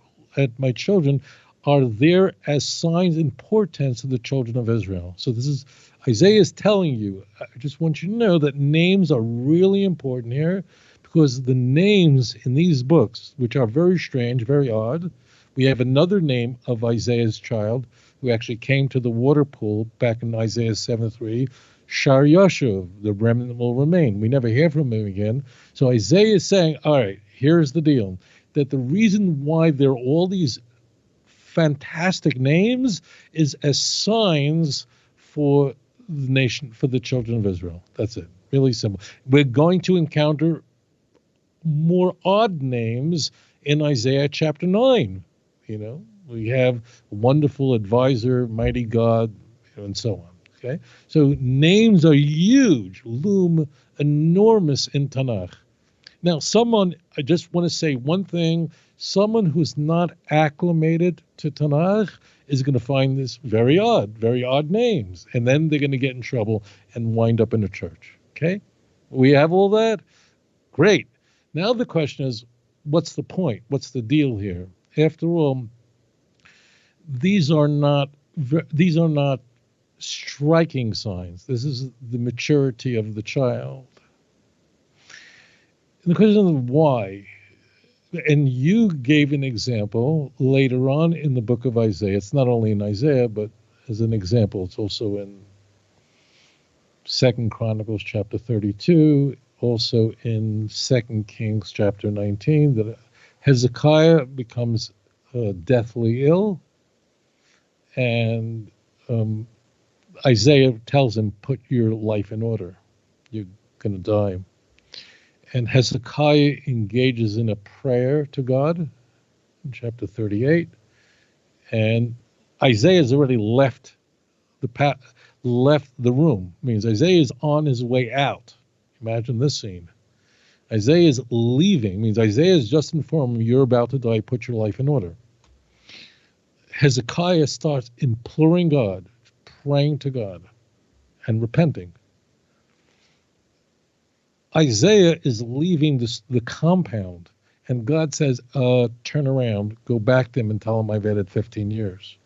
my children are there as signs and portents of the children of Israel. So this is Isaiah is telling you. I just want you to know that names are really important here, because the names in these books, which are very strange, very odd. We have another name of Isaiah's child who actually came to the water pool back in Isaiah 7:3, Shar Yashuv, the remnant will remain. We never hear from him again. So Isaiah is saying, all right, here's the deal, that the reason why there are all these fantastic names is as signs for the nation, for the children of Israel. That's it. Really simple. We're going to encounter more odd names in Isaiah chapter 9. You know, we have wonderful advisor, mighty God, and so on. Okay, so names are huge, loom enormous in Tanakh. Now, I just want to say one thing. Someone who's not acclimated to Tanakh is going to find this very odd names. And then they're going to get in trouble and wind up in a church. Okay? We have all that? Great. Now the question is, what's the point? What's the deal here? After all, these are not striking signs. This is the maturity of the child. And the question is why? And you gave an example later on in the book of Isaiah. It's not only in Isaiah, but as an example, it's also in 2 Chronicles chapter 32, also in 2 Kings chapter 19, that Hezekiah becomes deathly ill, and Isaiah tells him, put your life in order. You're going to die. And Hezekiah engages in a prayer to God in chapter 38. And Isaiah has already left the room. It means Isaiah is on his way out. Imagine this scene. Isaiah is leaving. It means Isaiah is just informed him, you're about to die, put your life in order. Hezekiah starts imploring God, praying to God, and repenting. Isaiah is leaving the compound, and God says, turn around, go back to him and tell him I've added 15 years.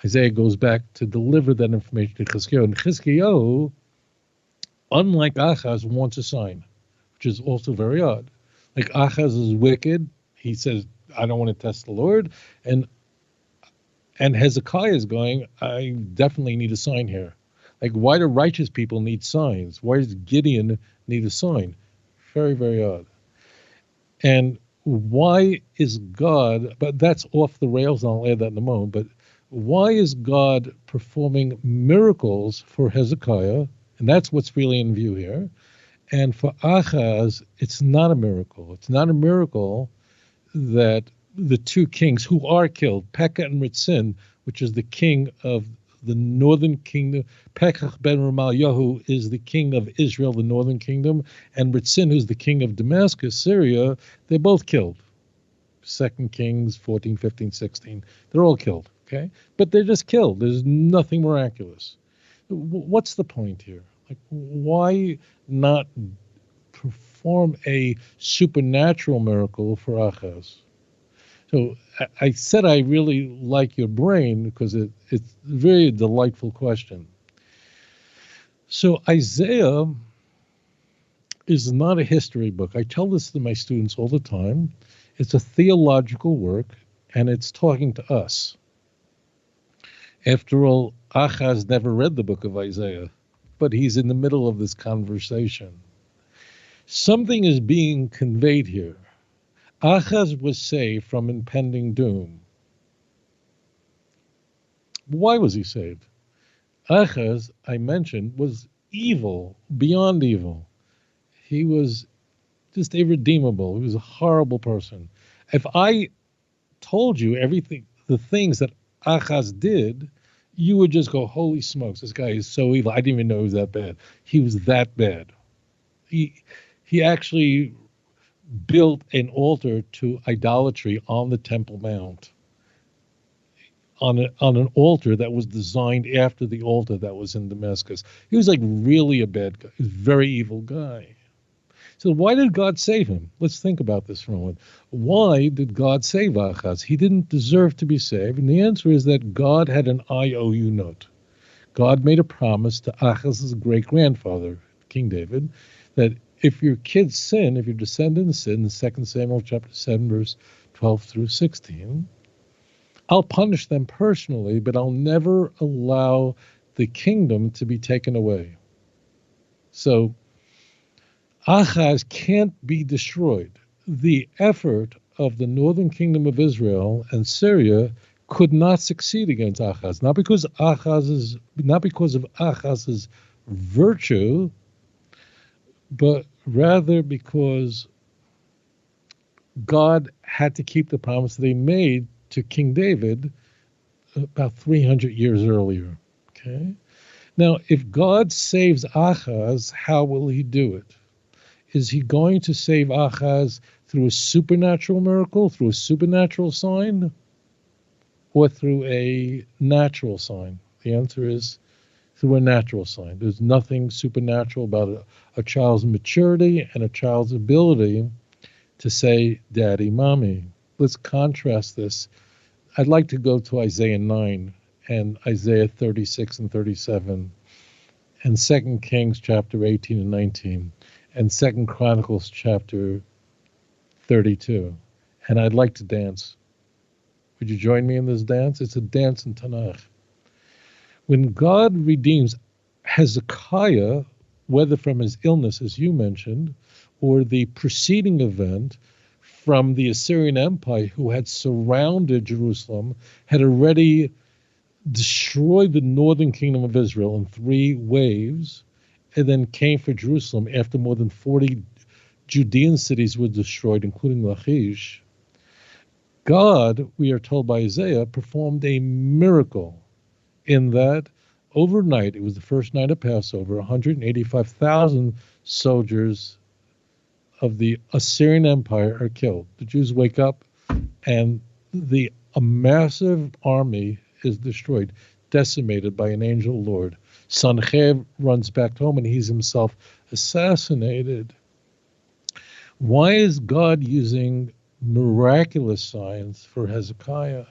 Isaiah goes back to deliver that information to Hezekiah. And Hezekiah, unlike Ahaz, wants a sign, which is also very odd. Like Ahaz is wicked. He says, I don't want to test the Lord. And Hezekiah is going, I definitely need a sign here. Like, why do righteous people need signs? Why does Gideon need a sign? Very, very odd. And why is God, but that's off the rails, and I'll add that in a moment, but why is God performing miracles for Hezekiah? And that's what's really in view here. And for Ahaz, it's not a miracle. It's not a miracle that the two kings who are killed, Pekah and Ritzin, which is the king of the northern kingdom, Pekah ben Ramalyahu is the king of Israel, the northern kingdom, and Ritzin, who's the king of Damascus, Syria, they're both killed. 2 Kings 14, 15, 16. They're all killed, okay? But they're just killed. There's nothing miraculous. What's the point here? Like, why not perform a supernatural miracle for Ahaz? So I said I really like your brain because it's a very delightful question. So Isaiah is not a history book. I tell this to my students all the time. It's a theological work, and it's talking to us. After all, Ahaz never read the book of Isaiah, but he's in the middle of this conversation. Something is being conveyed here. Ahaz was saved from impending doom. Why was he saved? Ahaz, I mentioned, was evil, beyond evil. He was just irredeemable. He was a horrible person. If I told you everything, the things that Ahaz did, you would just go, holy smokes, this guy is so evil. I didn't even know he was that bad. He was that bad. He actually built an altar to idolatry on the Temple Mount, on an altar that was designed after the altar that was in Damascus. He was like really a bad guy, a very evil guy. So why did God save him? Let's think about this for a moment. Why did God save Ahaz? He didn't deserve to be saved, and the answer is that God had an IOU note. God made a promise to Ahaz's great-grandfather, King David, that if your kids sin, if your descendants sin, in 2 Samuel chapter 7, verse 12 through 16, I'll punish them personally, but I'll never allow the kingdom to be taken away. So Ahaz can't be destroyed. The effort of the northern kingdom of Israel and Syria could not succeed against Ahaz, not because of Ahaz's virtue, but rather because God had to keep the promise that he made to King David about 300 years earlier. Okay? Now, if God saves Ahaz, how will he do it? Is he going to save Achaz through a supernatural miracle, through a supernatural sign, or through a natural sign? The answer is through a natural sign. There's nothing supernatural about a child's maturity and a child's ability to say, Daddy, Mommy. Let's contrast this. I'd like to go to Isaiah 9 and Isaiah 36 and 37 and 2 Kings chapter 18 and 19 and 2 Chronicles chapter 32. And I'd like to dance. Would you join me in this dance? It's a dance in Tanakh. When God redeems Hezekiah, whether from his illness, as you mentioned, or the preceding event from the Assyrian Empire, who had surrounded Jerusalem, had already destroyed the northern kingdom of Israel in 3 waves, and then came for Jerusalem after more than 40 Judean cities were destroyed, including Lachish. God, we are told by Isaiah, performed a miracle in that overnight, it was the first night of Passover, 185,000 soldiers of the Assyrian Empire are killed. The Jews wake up and a massive army is destroyed, decimated by an angel Lord. Sanchev runs back home and he's himself assassinated. Why is God using miraculous signs for Hezekiah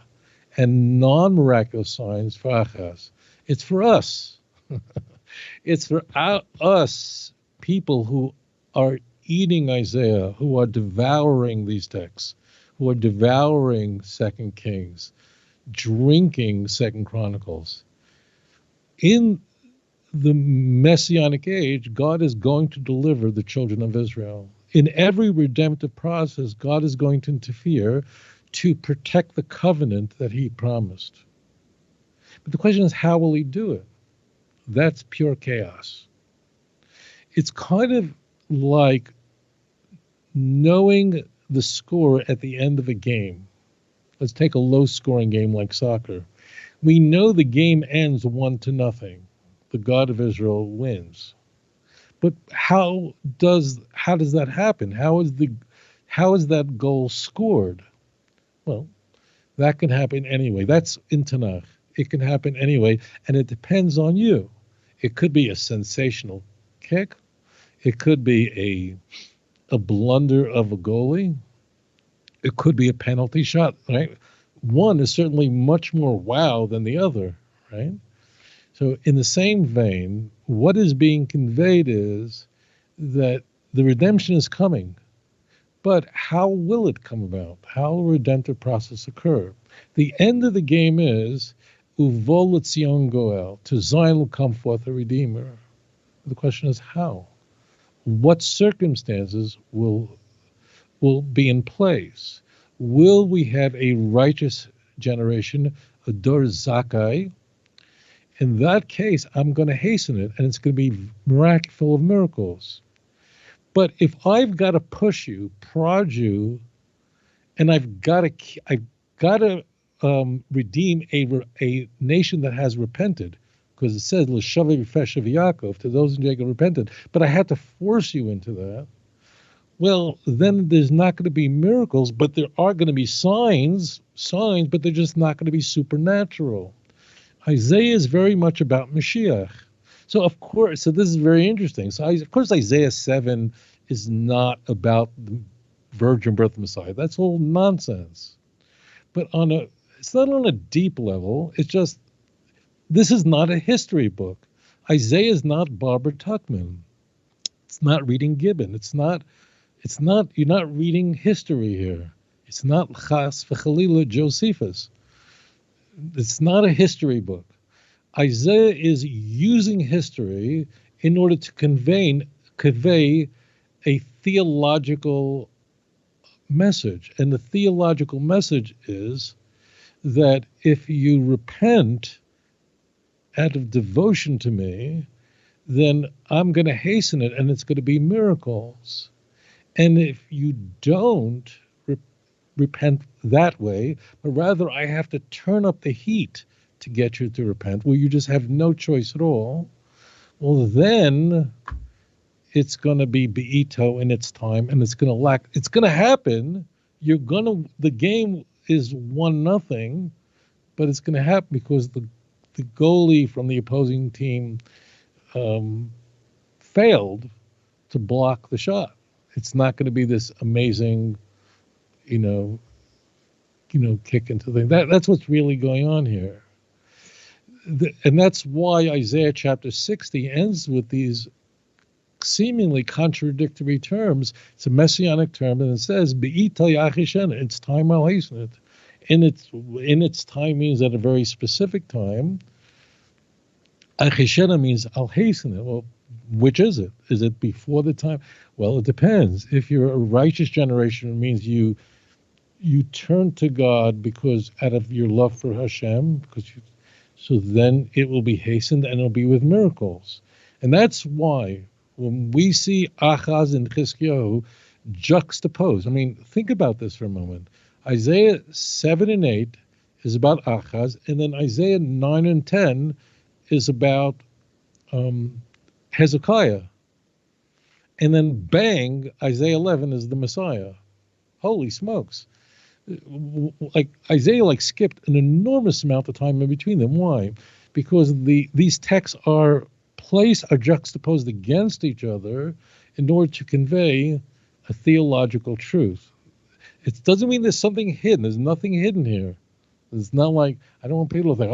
and non-miraculous signs for Achaz? It's for us. It's for us, people who are eating Isaiah, who are devouring these texts, who are devouring 2 Kings, drinking 2 Chronicles. In the Messianic age, God is going to deliver the children of Israel. In every redemptive process, God is going to interfere to protect the covenant that he promised. But the question is, how will he do it? That's pure chaos. It's kind of like knowing the score at the end of a game. Let's take a low-scoring game like soccer. We know the game ends 1-0. The God of Israel wins. But how does that happen? How is that goal scored? Well, that can happen anyway. That's in Tanakh. It can happen anyway, and it depends on you. It could be a sensational kick. It could be a blunder of a goalie. It could be a penalty shot, right? One is certainly much more wow than the other, right? So in the same vein, what is being conveyed is that the redemption is coming, but how will it come about? How will the redemptive process occur? The end of the game is, Uvo l'Tzion goel, to Zion will come forth a redeemer. The question is how? What circumstances will be in place? Will we have a righteous generation, a Dor Zakai? In that case, I'm going to hasten it, and it's going to be full of miracles. But if I've got to push you, prod you, and I've got to redeem a nation that has repented, because it says l'shavei b'feshav Yaakov, to those in Jacob repented, but I had to force you into that. Well, then there's not going to be miracles, but there are going to be signs, but they're just not going to be supernatural. Isaiah is very much about Mashiach. So this is very interesting. So of course Isaiah 7 is not about the virgin birth of Messiah. That's all nonsense. But it's not on a deep level. It's just, this is not a history book. Isaiah is not Barbara Tuchman. It's not reading Gibbon. You're not reading history here. It's not Chas v'Chalila Josephus. It's not a history book. Isaiah is using history in order to convey a theological message. And the theological message is that if you repent out of devotion to me, then I'm going to hasten it, and it's going to be miracles. And if you don't repent that way, but rather I have to turn up the heat to get you to repent, where you just have no choice at all, well, then it's going to be beito in its time, and it's going to lack. It's going to happen. The game is 1-0, but it's going to happen because the goalie from the opposing team failed to block the shot. It's not going to be this amazing, kick into the thing. That's what's really going on here. And that's why Isaiah chapter 60 ends with these seemingly contradictory terms. It's a messianic term, and it says, Be'ita yachishena, it's time I'll hasten it. In its time means at a very specific time. Achishena means I'll hasten it. Well, which is it? Is it before the time? Well, it depends. If you're a righteous generation, it means you turn to God because out of your love for Hashem, so then it will be hastened and it'll be with miracles. And that's why when we see Achaz and Chizkiyahu juxtaposed, think about this for a moment. Isaiah 7 and 8 is about Achaz, and then Isaiah 9 and 10 is about Hezekiah. And then bang, Isaiah 11 is the Messiah. Holy smokes. Isaiah skipped an enormous amount of time in between them. Why? Because these texts are juxtaposed against each other in order to convey a theological truth. It doesn't mean there's something hidden. There's nothing hidden here. It's not like, I don't want people to think,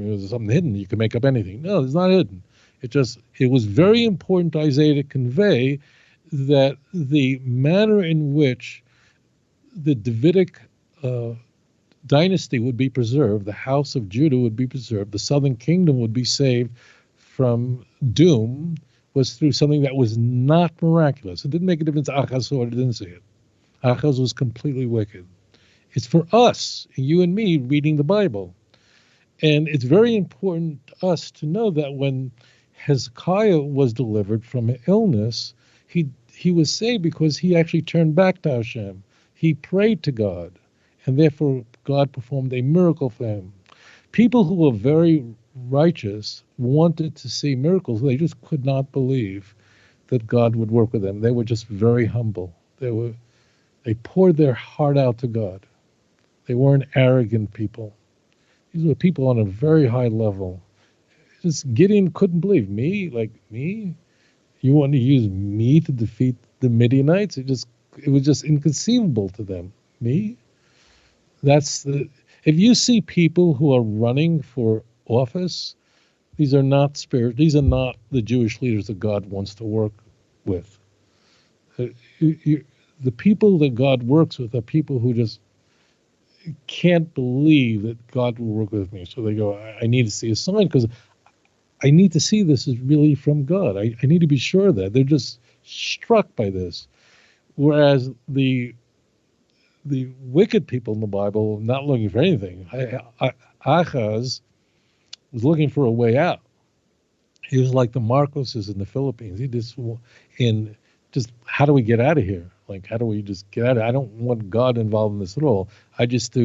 there's something hidden. You can make up anything. No, it's not hidden. It was very important to Isaiah to convey that the manner in which the Davidic dynasty would be preserved, the house of Judah would be preserved, the southern kingdom would be saved from doom, was through something that was not miraculous. It didn't make a difference Achaz saw it or didn't see it. Achaz was completely wicked. It's for us, you and me, reading the Bible. And it's very important to us to know that when Hezekiah was delivered from an illness, he was saved because he actually turned back to Hashem. He prayed to God, and therefore God performed a miracle for him. People who were very righteous wanted to see miracles. They just could not believe that God would work with them. They were just very humble. They poured their heart out to God. They weren't arrogant people. These were people on a very high level. Just Gideon couldn't believe me. You want to use me to defeat the Midianites? It was just inconceivable to them. Me? If you see people who are running for office, these are not the Jewish leaders that God wants to work with. The people that God works with are people who just can't believe that God will work with me. So they go, I need to see a sign because I need to see this is really from God. I need to be sure of that. They're just struck by this. Whereas the wicked people in the Bible, not looking for anything. Achaz was looking for a way out. He was like the Marcoses in the Philippines. He just how do we get out of here? How do we just get out of it? I don't want God involved in this at all. I just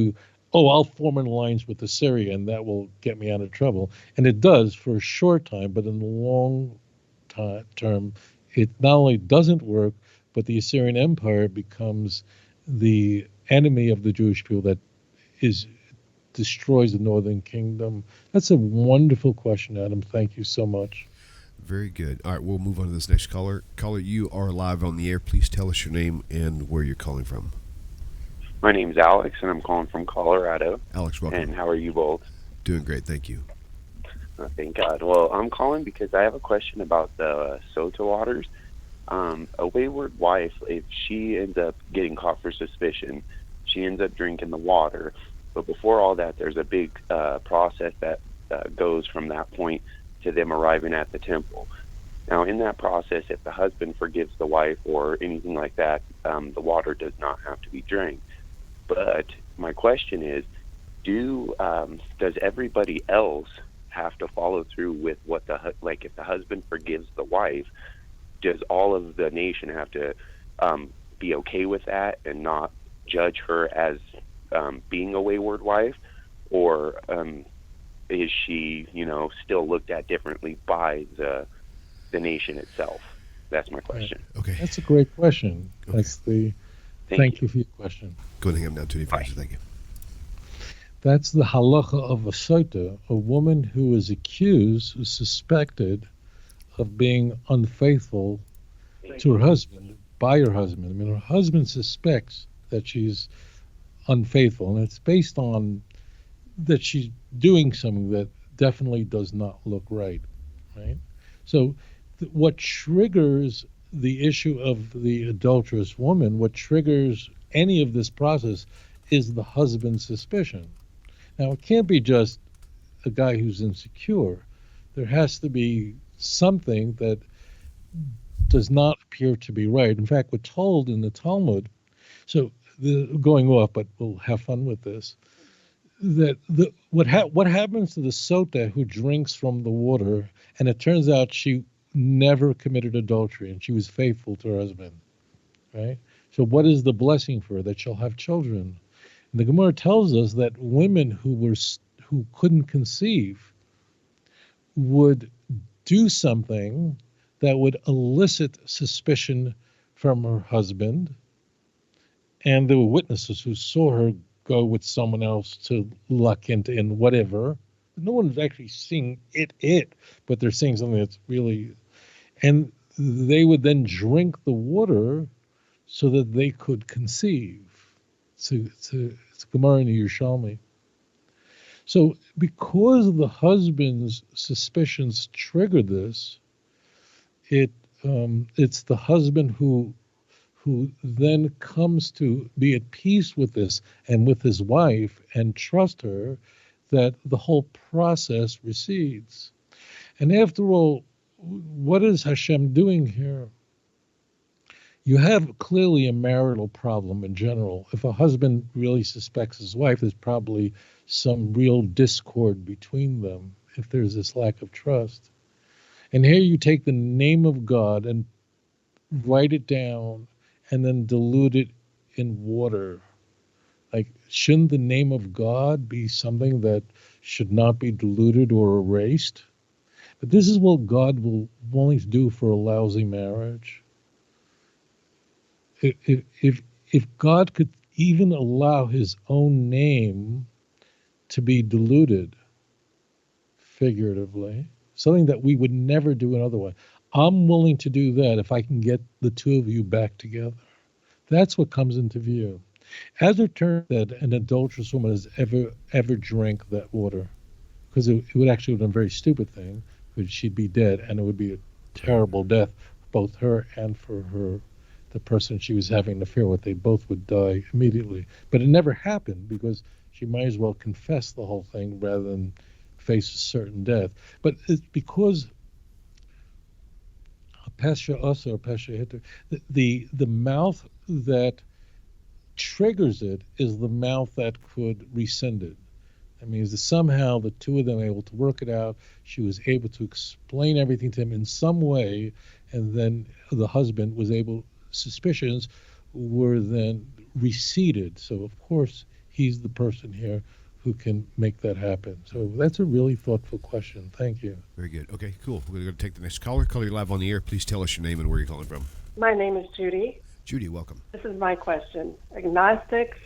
I'll form an alliance with Assyria and that will get me out of trouble. And it does for a short time, but in the long term, it not only doesn't work, but the Assyrian Empire becomes the enemy of the Jewish people that destroys the northern kingdom. That's a wonderful question, Adam. Thank you so much. Very good. All right, we'll move on to this next caller. Caller, you are live on the air. Please tell us your name and where you're calling from. My name's Alex, and I'm calling from Colorado. Alex, welcome. And how are you both? Doing great, thank you. Thank God. Well, I'm calling because I have a question about the Sota waters. A wayward wife, if she ends up getting caught for suspicion, she ends up drinking the water. But before all that, there's a big process that goes from that point to them arriving at the temple. Now, in that process, if the husband forgives the wife or anything like that, the water does not have to be drank. But my question is, does everybody else have to follow through with what if the husband forgives the wife, does all of the nation have to be okay with that and not judge her as being a wayward wife, or is she, still looked at differently by the nation itself? That's my question. Okay. That's a great question. Okay. That's the. Thank you for your question. Go ahead and hang up now, Tony. Thank you. That's the halacha of a Sota, a woman who is accused, who's suspected of being unfaithful to her husband, by her husband. I mean, her husband suspects that she's unfaithful, and it's based on that she's doing something that definitely does not look right, right? So what triggers the issue of the adulterous woman, what triggers any of this process is the husband's suspicion. Now, it can't be just a guy who's insecure. There has to be something that does not appear to be right. In fact, we're told in the Talmud, so going off, but we'll have fun with this, that what happens to the Sota who drinks from the water, and it turns out she never committed adultery and she was faithful to her husband, right? So what is the blessing for her? That she'll have children. And the Gemara tells us that women who couldn't conceive would do something that would elicit suspicion from her husband, and there were witnesses who saw her go with someone else to luck into in whatever. No one's actually seeing it, but they're seeing something that's really, and they would then drink the water so that they could conceive. It's Gemara in the Yerushalmi. So because the husband's suspicions triggered this, it's the husband who then comes to be at peace with this and with his wife and trust her, that the whole process recedes. And after all, what is Hashem doing here? You have clearly a marital problem in general. If a husband really suspects his wife, there's probably some real discord between them if there's this lack of trust. And here you take the name of God and write it down and then dilute it in water. Like, shouldn't the name of God be something that should not be diluted or erased? But this is what God will only do for a lousy marriage. If God could even allow his own name to be diluted, figuratively, something that we would never do another way, I'm willing to do that if I can get the two of you back together. That's what comes into view. As it turns out, an adulterous woman has ever drank that water, because it would actually be a very stupid thing, because she'd be dead, and it would be a terrible death, both her and for the person she was having an affair with. They both would die immediately. But it never happened, because she might as well confess the whole thing rather than face a certain death. But it's because the mouth that triggers it is the mouth that could rescind it. That means that somehow the two of them were able to work it out. She was able to explain everything to him in some way, and then the husband was able, suspicions were then receded. So of course he's the person here who can make that happen. So that's a really thoughtful question. Thank you. Very good. Okay, cool. We're going to take the next caller. Caller, you're live on the air. Please tell us your name and where you're calling from. My name is Judy. Judy, welcome. This is my question. Agnostics,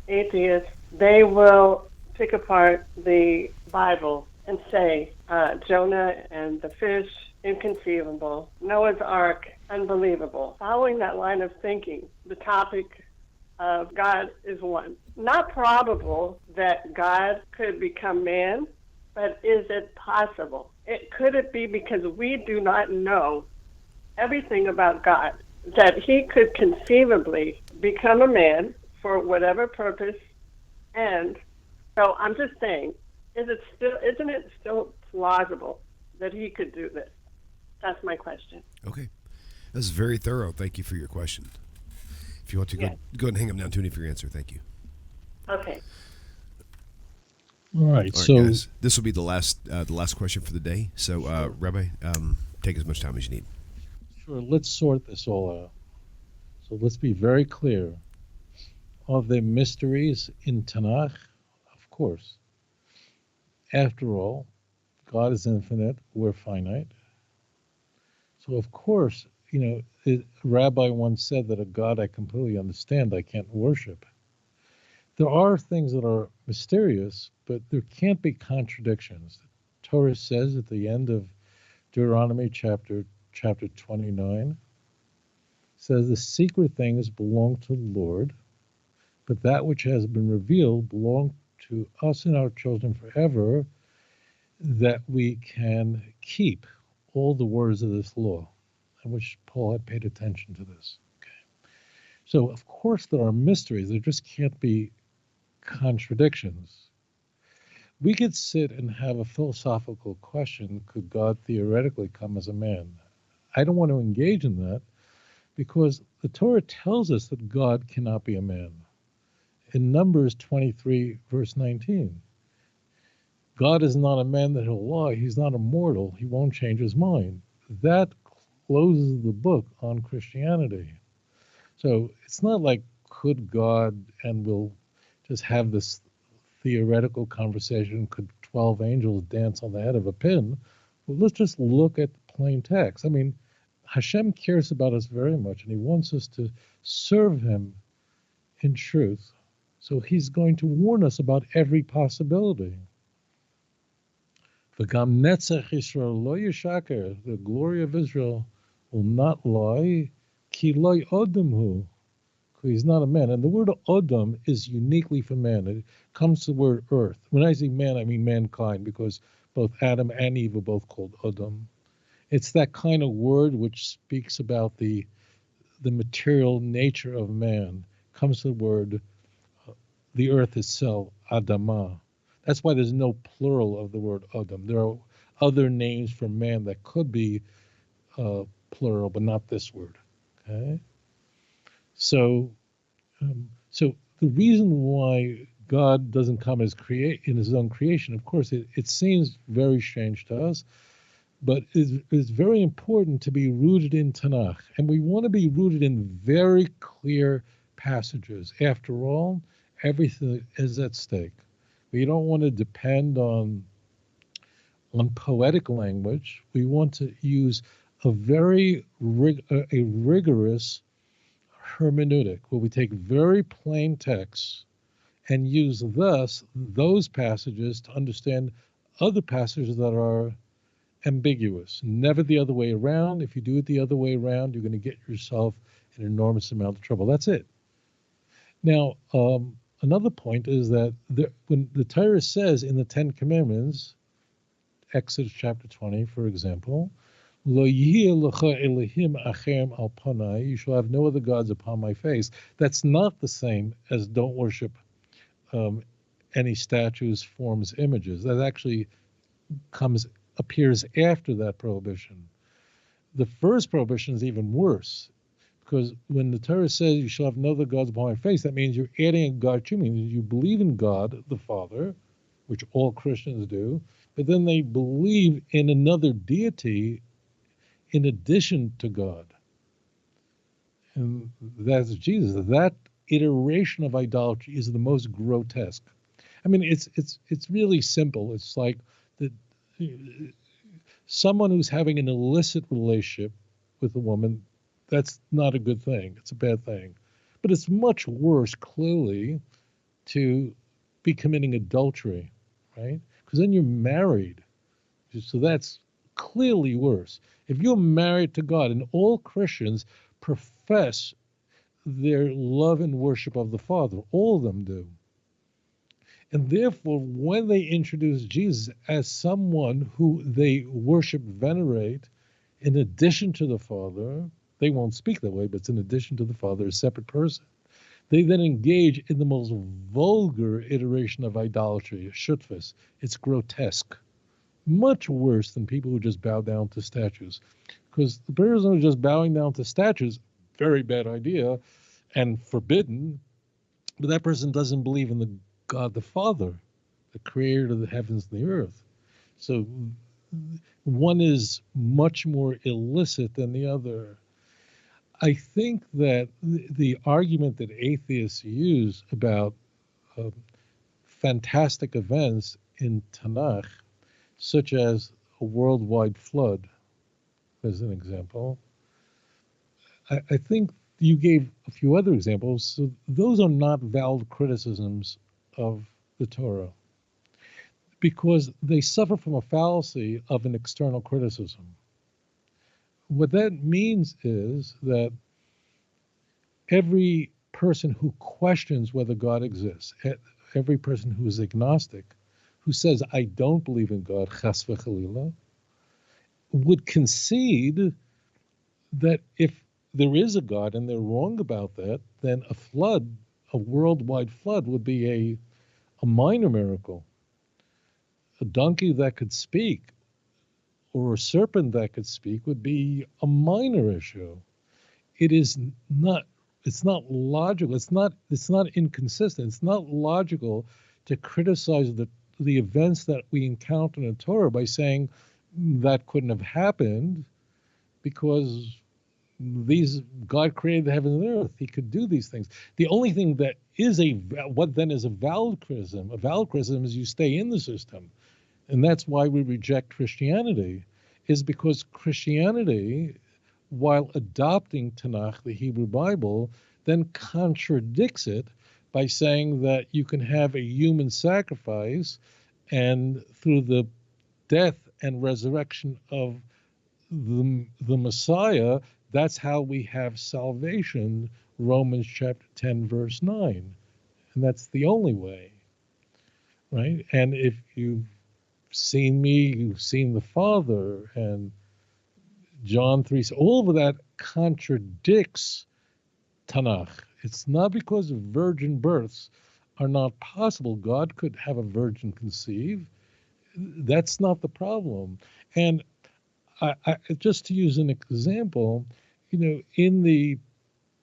atheists, they will pick apart the Bible and say Jonah and the fish, inconceivable. Noah's Ark, unbelievable. Following that line of thinking, the topic of God is one. Not probable that God could become man, but is it possible? Could it be because we do not know everything about God, that he could conceivably become a man for whatever purpose? And so I'm just saying, isn't it still plausible that he could do this? That's my question. Okay. This is very thorough. Thank you for your question. If you want to, go ahead and hang up now, Tony, for your answer. Thank you. Okay. All right, so guys, this will be the last question for the day. So, Rabbi, take as much time as you need. Sure, let's sort this all out. So let's be very clear. Are there mysteries in Tanakh? Of course. After all, God is infinite, we're finite. So of course, a rabbi once said that a God I completely understand, I can't worship. There are things that are mysterious, but there can't be contradictions. The Torah says at the end of Deuteronomy chapter 29, says the secret things belong to the Lord, but that which has been revealed belongs to us and our children forever, that we can keep all the words of this law. I wish Paul had paid attention to this. Okay. So, of course, there are mysteries. There just can't be contradictions. We could sit and have a philosophical question, could God theoretically come as a man? I don't want to engage in that because the Torah tells us that God cannot be a man. In Numbers 23, verse 19, God is not a man that he'll lie. He's not immortal. He won't change his mind. That closes the book on Christianity. So it's not like could God, and we'll just have this theoretical conversation, could 12 angels dance on the head of a pin? Well, let's just look at the plain text. I mean, Hashem cares about us very much, and he wants us to serve him in truth. So he's going to warn us about every possibility. V'gam netzach Yisrael lo yishaker, the glory of Israel will not lie, ki lo odom hu, he's not a man. And the word odom is uniquely for man. It comes to the word earth. When I say man, I mean mankind, because both Adam and Eve are both called odom. It's that kind of word which speaks about the material nature of man. Comes to the word, the earth itself, Adamah. That's why there's no plural of the word Adam. There are other names for man that could be plural, but not this word. Okay. So the reason why God doesn't come as in his own creation, of course, it seems very strange to us, but it's very important to be rooted in Tanakh. And we want to be rooted in very clear passages. After all, everything is at stake. We don't want to depend on poetic language. We want to use a very rigorous hermeneutic, where we take very plain texts and use those passages to understand other passages that are ambiguous. Never the other way around. If you do it the other way around, you're going to get yourself in an enormous amount of trouble. That's it. Now, another point is that when the Torah says in the Ten Commandments, Exodus chapter 20, for example, Lo Elohim achem al panai, you shall have no other gods upon my face. That's not the same as don't worship any statues, forms, images. That actually appears after that prohibition. The first prohibition is even worse, because when the Torah says you shall have no other gods upon my face, that means you're adding a God to me. You believe in God the Father, which all Christians do, but then they believe in another deity in addition to God. And that's Jesus. That iteration of idolatry is the most grotesque. I mean, it's really simple. It's like someone who's having an illicit relationship with a woman, that's not a good thing. It's a bad thing. But it's much worse, clearly, to be committing adultery, right? Because then you're married. So that's clearly worse. If you're married to God, and all Christians profess their love and worship of the Father, all of them do. And therefore, when they introduce Jesus as someone who they worship, venerate, in addition to the Father, they won't speak that way, but it's in addition to the Father, a separate person. They then engage in the most vulgar iteration of idolatry, shutfus. It's grotesque. Much worse than people who just bow down to statues. Because the person who's just bowing down to statues, very bad idea and forbidden, but that person doesn't believe in the God the Father, the creator of the heavens and the earth. So one is much more illicit than the other. I think that the argument that atheists use about fantastic events in Tanakh, such as a worldwide flood, as an example, I think you gave a few other examples. So those are not valid criticisms of the Torah because they suffer from a fallacy of an external criticism. What that means is that every person who questions whether God exists, every person who is agnostic, who says, I don't believe in God, chas v'chalila, would concede that if there is a God and they're wrong about that, then a flood, a worldwide flood, would be a minor miracle. A donkey that could speak or a serpent that could speak would be a minor issue. It is not, it's not logical, it's not inconsistent, it's not logical to criticize the events that we encounter in the Torah by saying that couldn't have happened because God created the heaven and earth. He could do these things. The only thing that is what then is a valid criticism is you stay in the system. And that's why we reject Christianity, is because Christianity, while adopting Tanakh, the Hebrew Bible, then contradicts it by saying that you can have a human sacrifice and through the death and resurrection of the Messiah, that's how we have salvation, Romans chapter 10, verse 9. And that's the only way, right? And if you've seen me, you've seen the Father, and John 3, so all of that contradicts Tanakh. It's not because virgin births are not possible. God could have a virgin conceive. That's not the problem. And I just to use an example, in the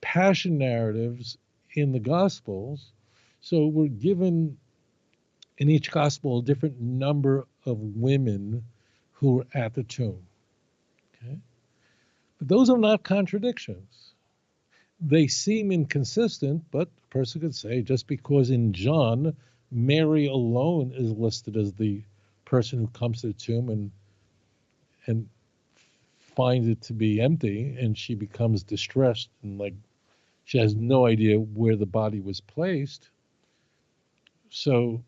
passion narratives in the Gospels, so we're given in each Gospel a different number of women who were at the tomb. Okay? But those are not contradictions. They seem inconsistent, but a person could say just because in John, Mary alone is listed as the person who comes to the tomb and finds it to be empty, and she becomes distressed and she has no idea where the body was placed. So,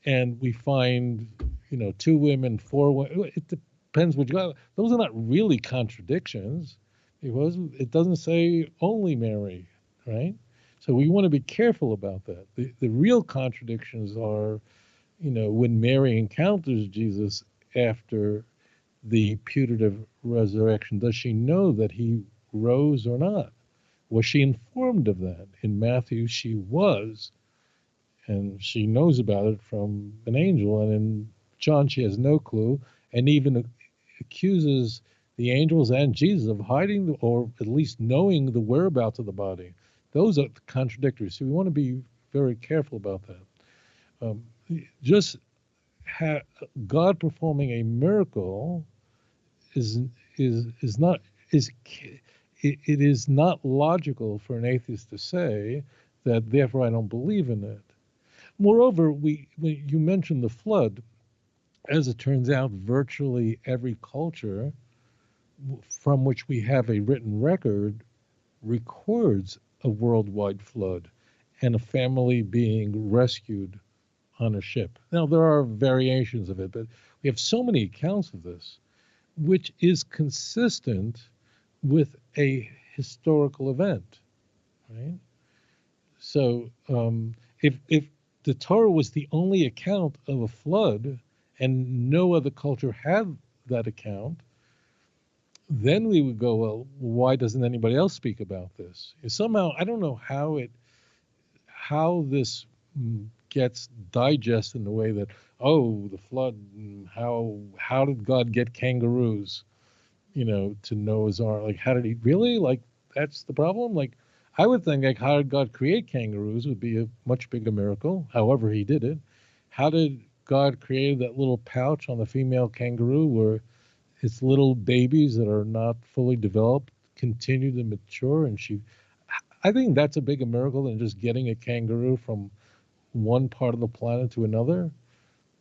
and we find, 2 women, 4 women. It depends what you got. Those are not really contradictions because it doesn't say only Mary, right? So we want to be careful about that. The real contradictions are, when Mary encounters Jesus after the putative resurrection, does she know that he rose or not? Was she informed of that? In Matthew, she was, and she knows about it from an angel. And in John, she has no clue, and even accuses the angels and Jesus of hiding or at least knowing the whereabouts of the body. Those are contradictory. So we want to be very careful about that. Just God performing a miracle it is not logical for an atheist to say that therefore I don't believe in it. Moreover, when you mentioned the flood, as it turns out, virtually every culture from which we have a written record records a worldwide flood and a family being rescued on a ship. Now, there are variations of it, but we have so many accounts of this, which is consistent with a historical event, right? So if the Torah was the only account of a flood and no other culture had that account, then we would go, well, why doesn't anybody else speak about this? Somehow, I don't know how this gets digested in the way that, the flood, how did God get kangaroos, to Noah's Ark? How did he really? That's the problem? I would think, how did God create kangaroos would be a much bigger miracle, however he did it. How did God create that little pouch on the female kangaroo where its little babies that are not fully developed continue to mature? And I think that's a bigger miracle than just getting a kangaroo from one part of the planet to another.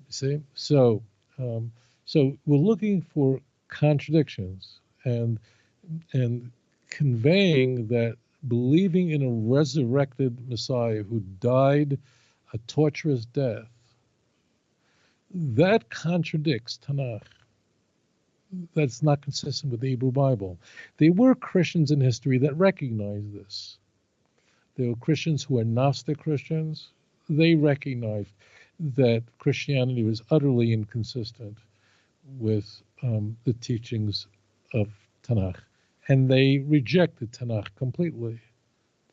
You see? So we're looking for contradictions, and conveying that believing in a resurrected Messiah who died a torturous death, that contradicts Tanakh. That's not consistent with the Hebrew Bible. There were Christians in history that recognized this. There were Christians who were Gnostic Christians. They recognized that Christianity was utterly inconsistent with the teachings of Tanakh, and they rejected Tanakh completely.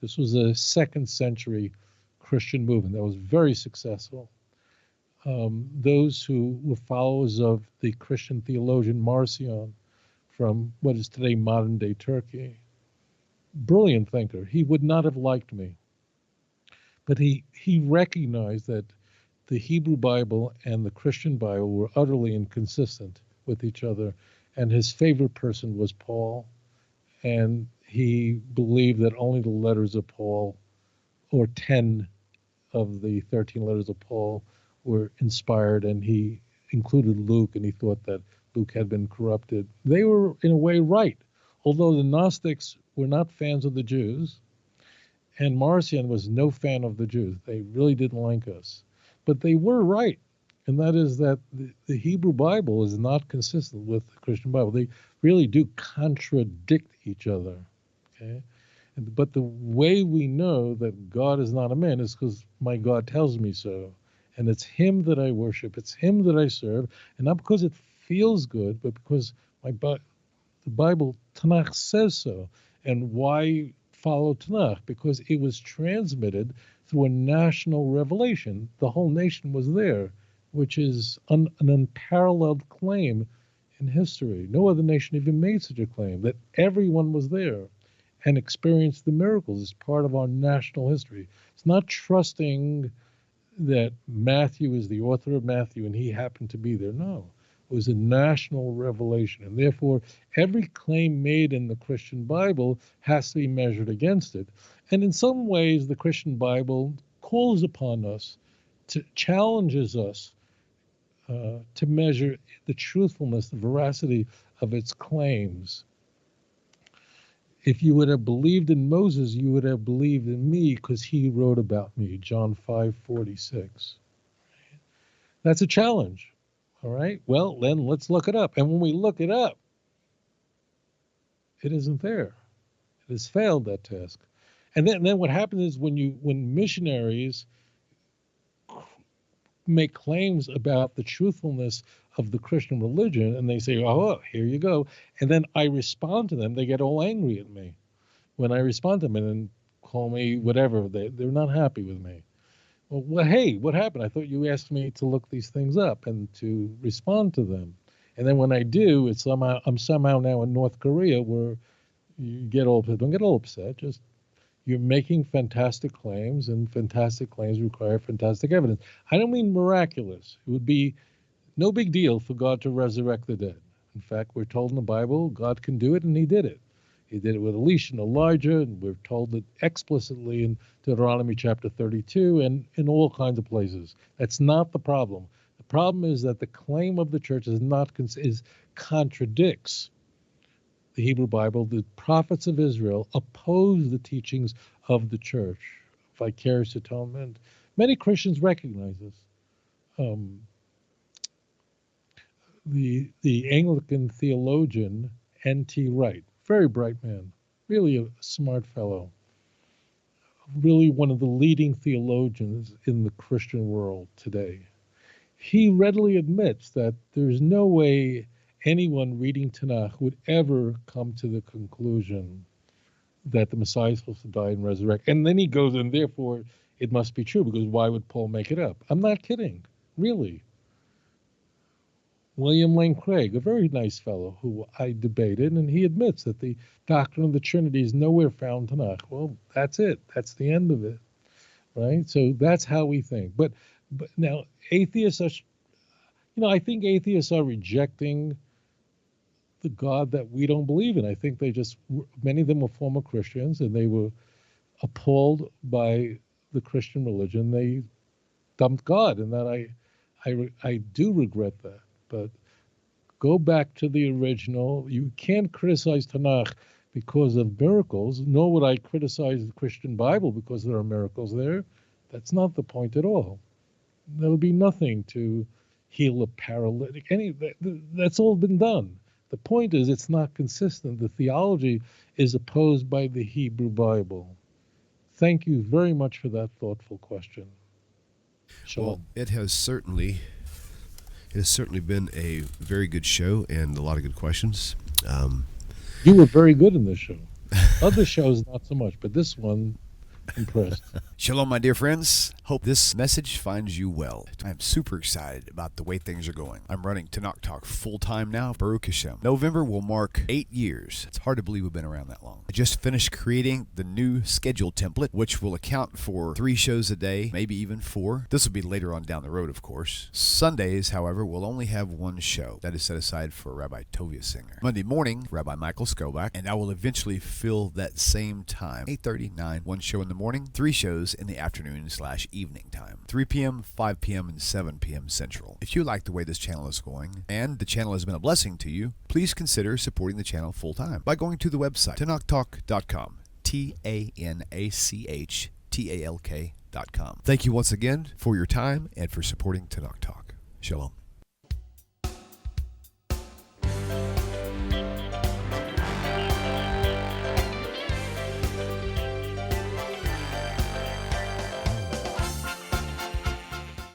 This was a 2nd century Christian movement that was very successful. Those who were followers of the Christian theologian Marcion from what is today modern-day Turkey, brilliant thinker. He would not have liked me, but he recognized that the Hebrew Bible and the Christian Bible were utterly inconsistent with each other, and his favorite person was Paul, and he believed that only the letters of Paul, or 10 of the 13 letters of Paul, were inspired, and he included Luke, and he thought that Luke had been corrupted. They were, in a way, right, although the Gnostics were not fans of the Jews, and Marcion was no fan of the Jews. They really didn't like us. But they were right, and that is that the Hebrew Bible is not consistent with the Christian Bible. They really do contradict each other, okay? But the way we know that God is not a man is because my God tells me so. And it's him that I worship. It's him that I serve. And not because it feels good, but because the Bible, Tanakh, says so. And why follow Tanakh? Because it was transmitted through a national revelation. The whole nation was there, which is an unparalleled claim in history. No other nation even made such a claim, that everyone was there and experienced the miracles as part of our national history. It's not trusting that Matthew is the author of Matthew and he happened to be there. No, it was a national revelation. And therefore, every claim made in the Christian Bible has to be measured against it. And in some ways, the Christian Bible calls upon us, challenges us to measure the truthfulness, the veracity of its claims. If you would have believed in Moses, you would have believed in me because he wrote about me, John 5:46. That's a challenge, all right? Well, then let's look it up. And when we look it up, it isn't there. It has failed that task. And then what happens is when missionaries make claims about the truthfulness of the Christian religion, and they say, oh, here you go. And then I respond to them, they get all angry at me. When I respond to them and then call me whatever, they're not happy with me. Well, hey, what happened? I thought you asked me to look these things up and to respond to them. And then when I do, I'm somehow now in North Korea where you get all, don't get all upset, just you're making fantastic claims, and fantastic claims require fantastic evidence. I don't mean miraculous. It would be no big deal for God to resurrect the dead. In fact, we're told in the Bible God can do it, and he did it. He did it with Elisha and Elijah, and we're told it explicitly in Deuteronomy chapter 32 and in all kinds of places. That's not the problem. The problem is that the claim of the church contradicts the Hebrew Bible. The prophets of Israel oppose the teachings of the church, vicarious atonement. Many Christians recognize this. The Anglican theologian N.T. Wright, very bright man, really a smart fellow, really one of the leading theologians in the Christian world today. He readily admits that there's no way anyone reading Tanakh would ever come to the conclusion that the Messiah is supposed to die and resurrect. And then he goes, and therefore it must be true, because why would Paul make it up? I'm not kidding, really. William Lane Craig, a very nice fellow who I debated, and he admits that the doctrine of the Trinity is nowhere found in Tanakh. Well, that's it. That's the end of it, right? So that's how we think. But now atheists are, I think atheists are rejecting the God that we don't believe in. I think many of them were former Christians, and they were appalled by the Christian religion. They dumped God, and that I do regret that. But go back to the original. You can't criticize Tanakh because of miracles, nor would I criticize the Christian Bible because there are miracles there. That's not the point at all. There would be nothing to heal a paralytic. That's all been done. The point is it's not consistent. The theology is opposed by the Hebrew Bible. Thank you very much for that thoughtful question. Shalom. Well, it has certainly been a very good show and a lot of good questions. You were very good in this show. Other shows, not so much, but this one, impressed. Shalom, my dear friends. Hope this message finds you well. I'm super excited about the way things are going. I'm running Tanakh Talk full-time now, Baruch Hashem. November will mark 8 years. It's hard to believe we've been around that long. I just finished creating the new schedule template, which will account for 3 shows a day, maybe even 4. This will be later on down the road, of course. Sundays, however, will only have 1 show. That is set aside for Rabbi Tovia Singer. Monday morning, Rabbi Michael Skobach, and I will eventually fill that same time, 8:30, 9, 1 show in the morning, 3 shows in the afternoon/evening time, 3 p.m., 5 p.m., and 7 p.m. Central. If you like the way this channel is going, and the channel has been a blessing to you, please consider supporting the channel full-time by going to the website, TanakhTalk.com, TANACHTALK.com. Thank you once again for your time and for supporting Tanakh Talk. Shalom.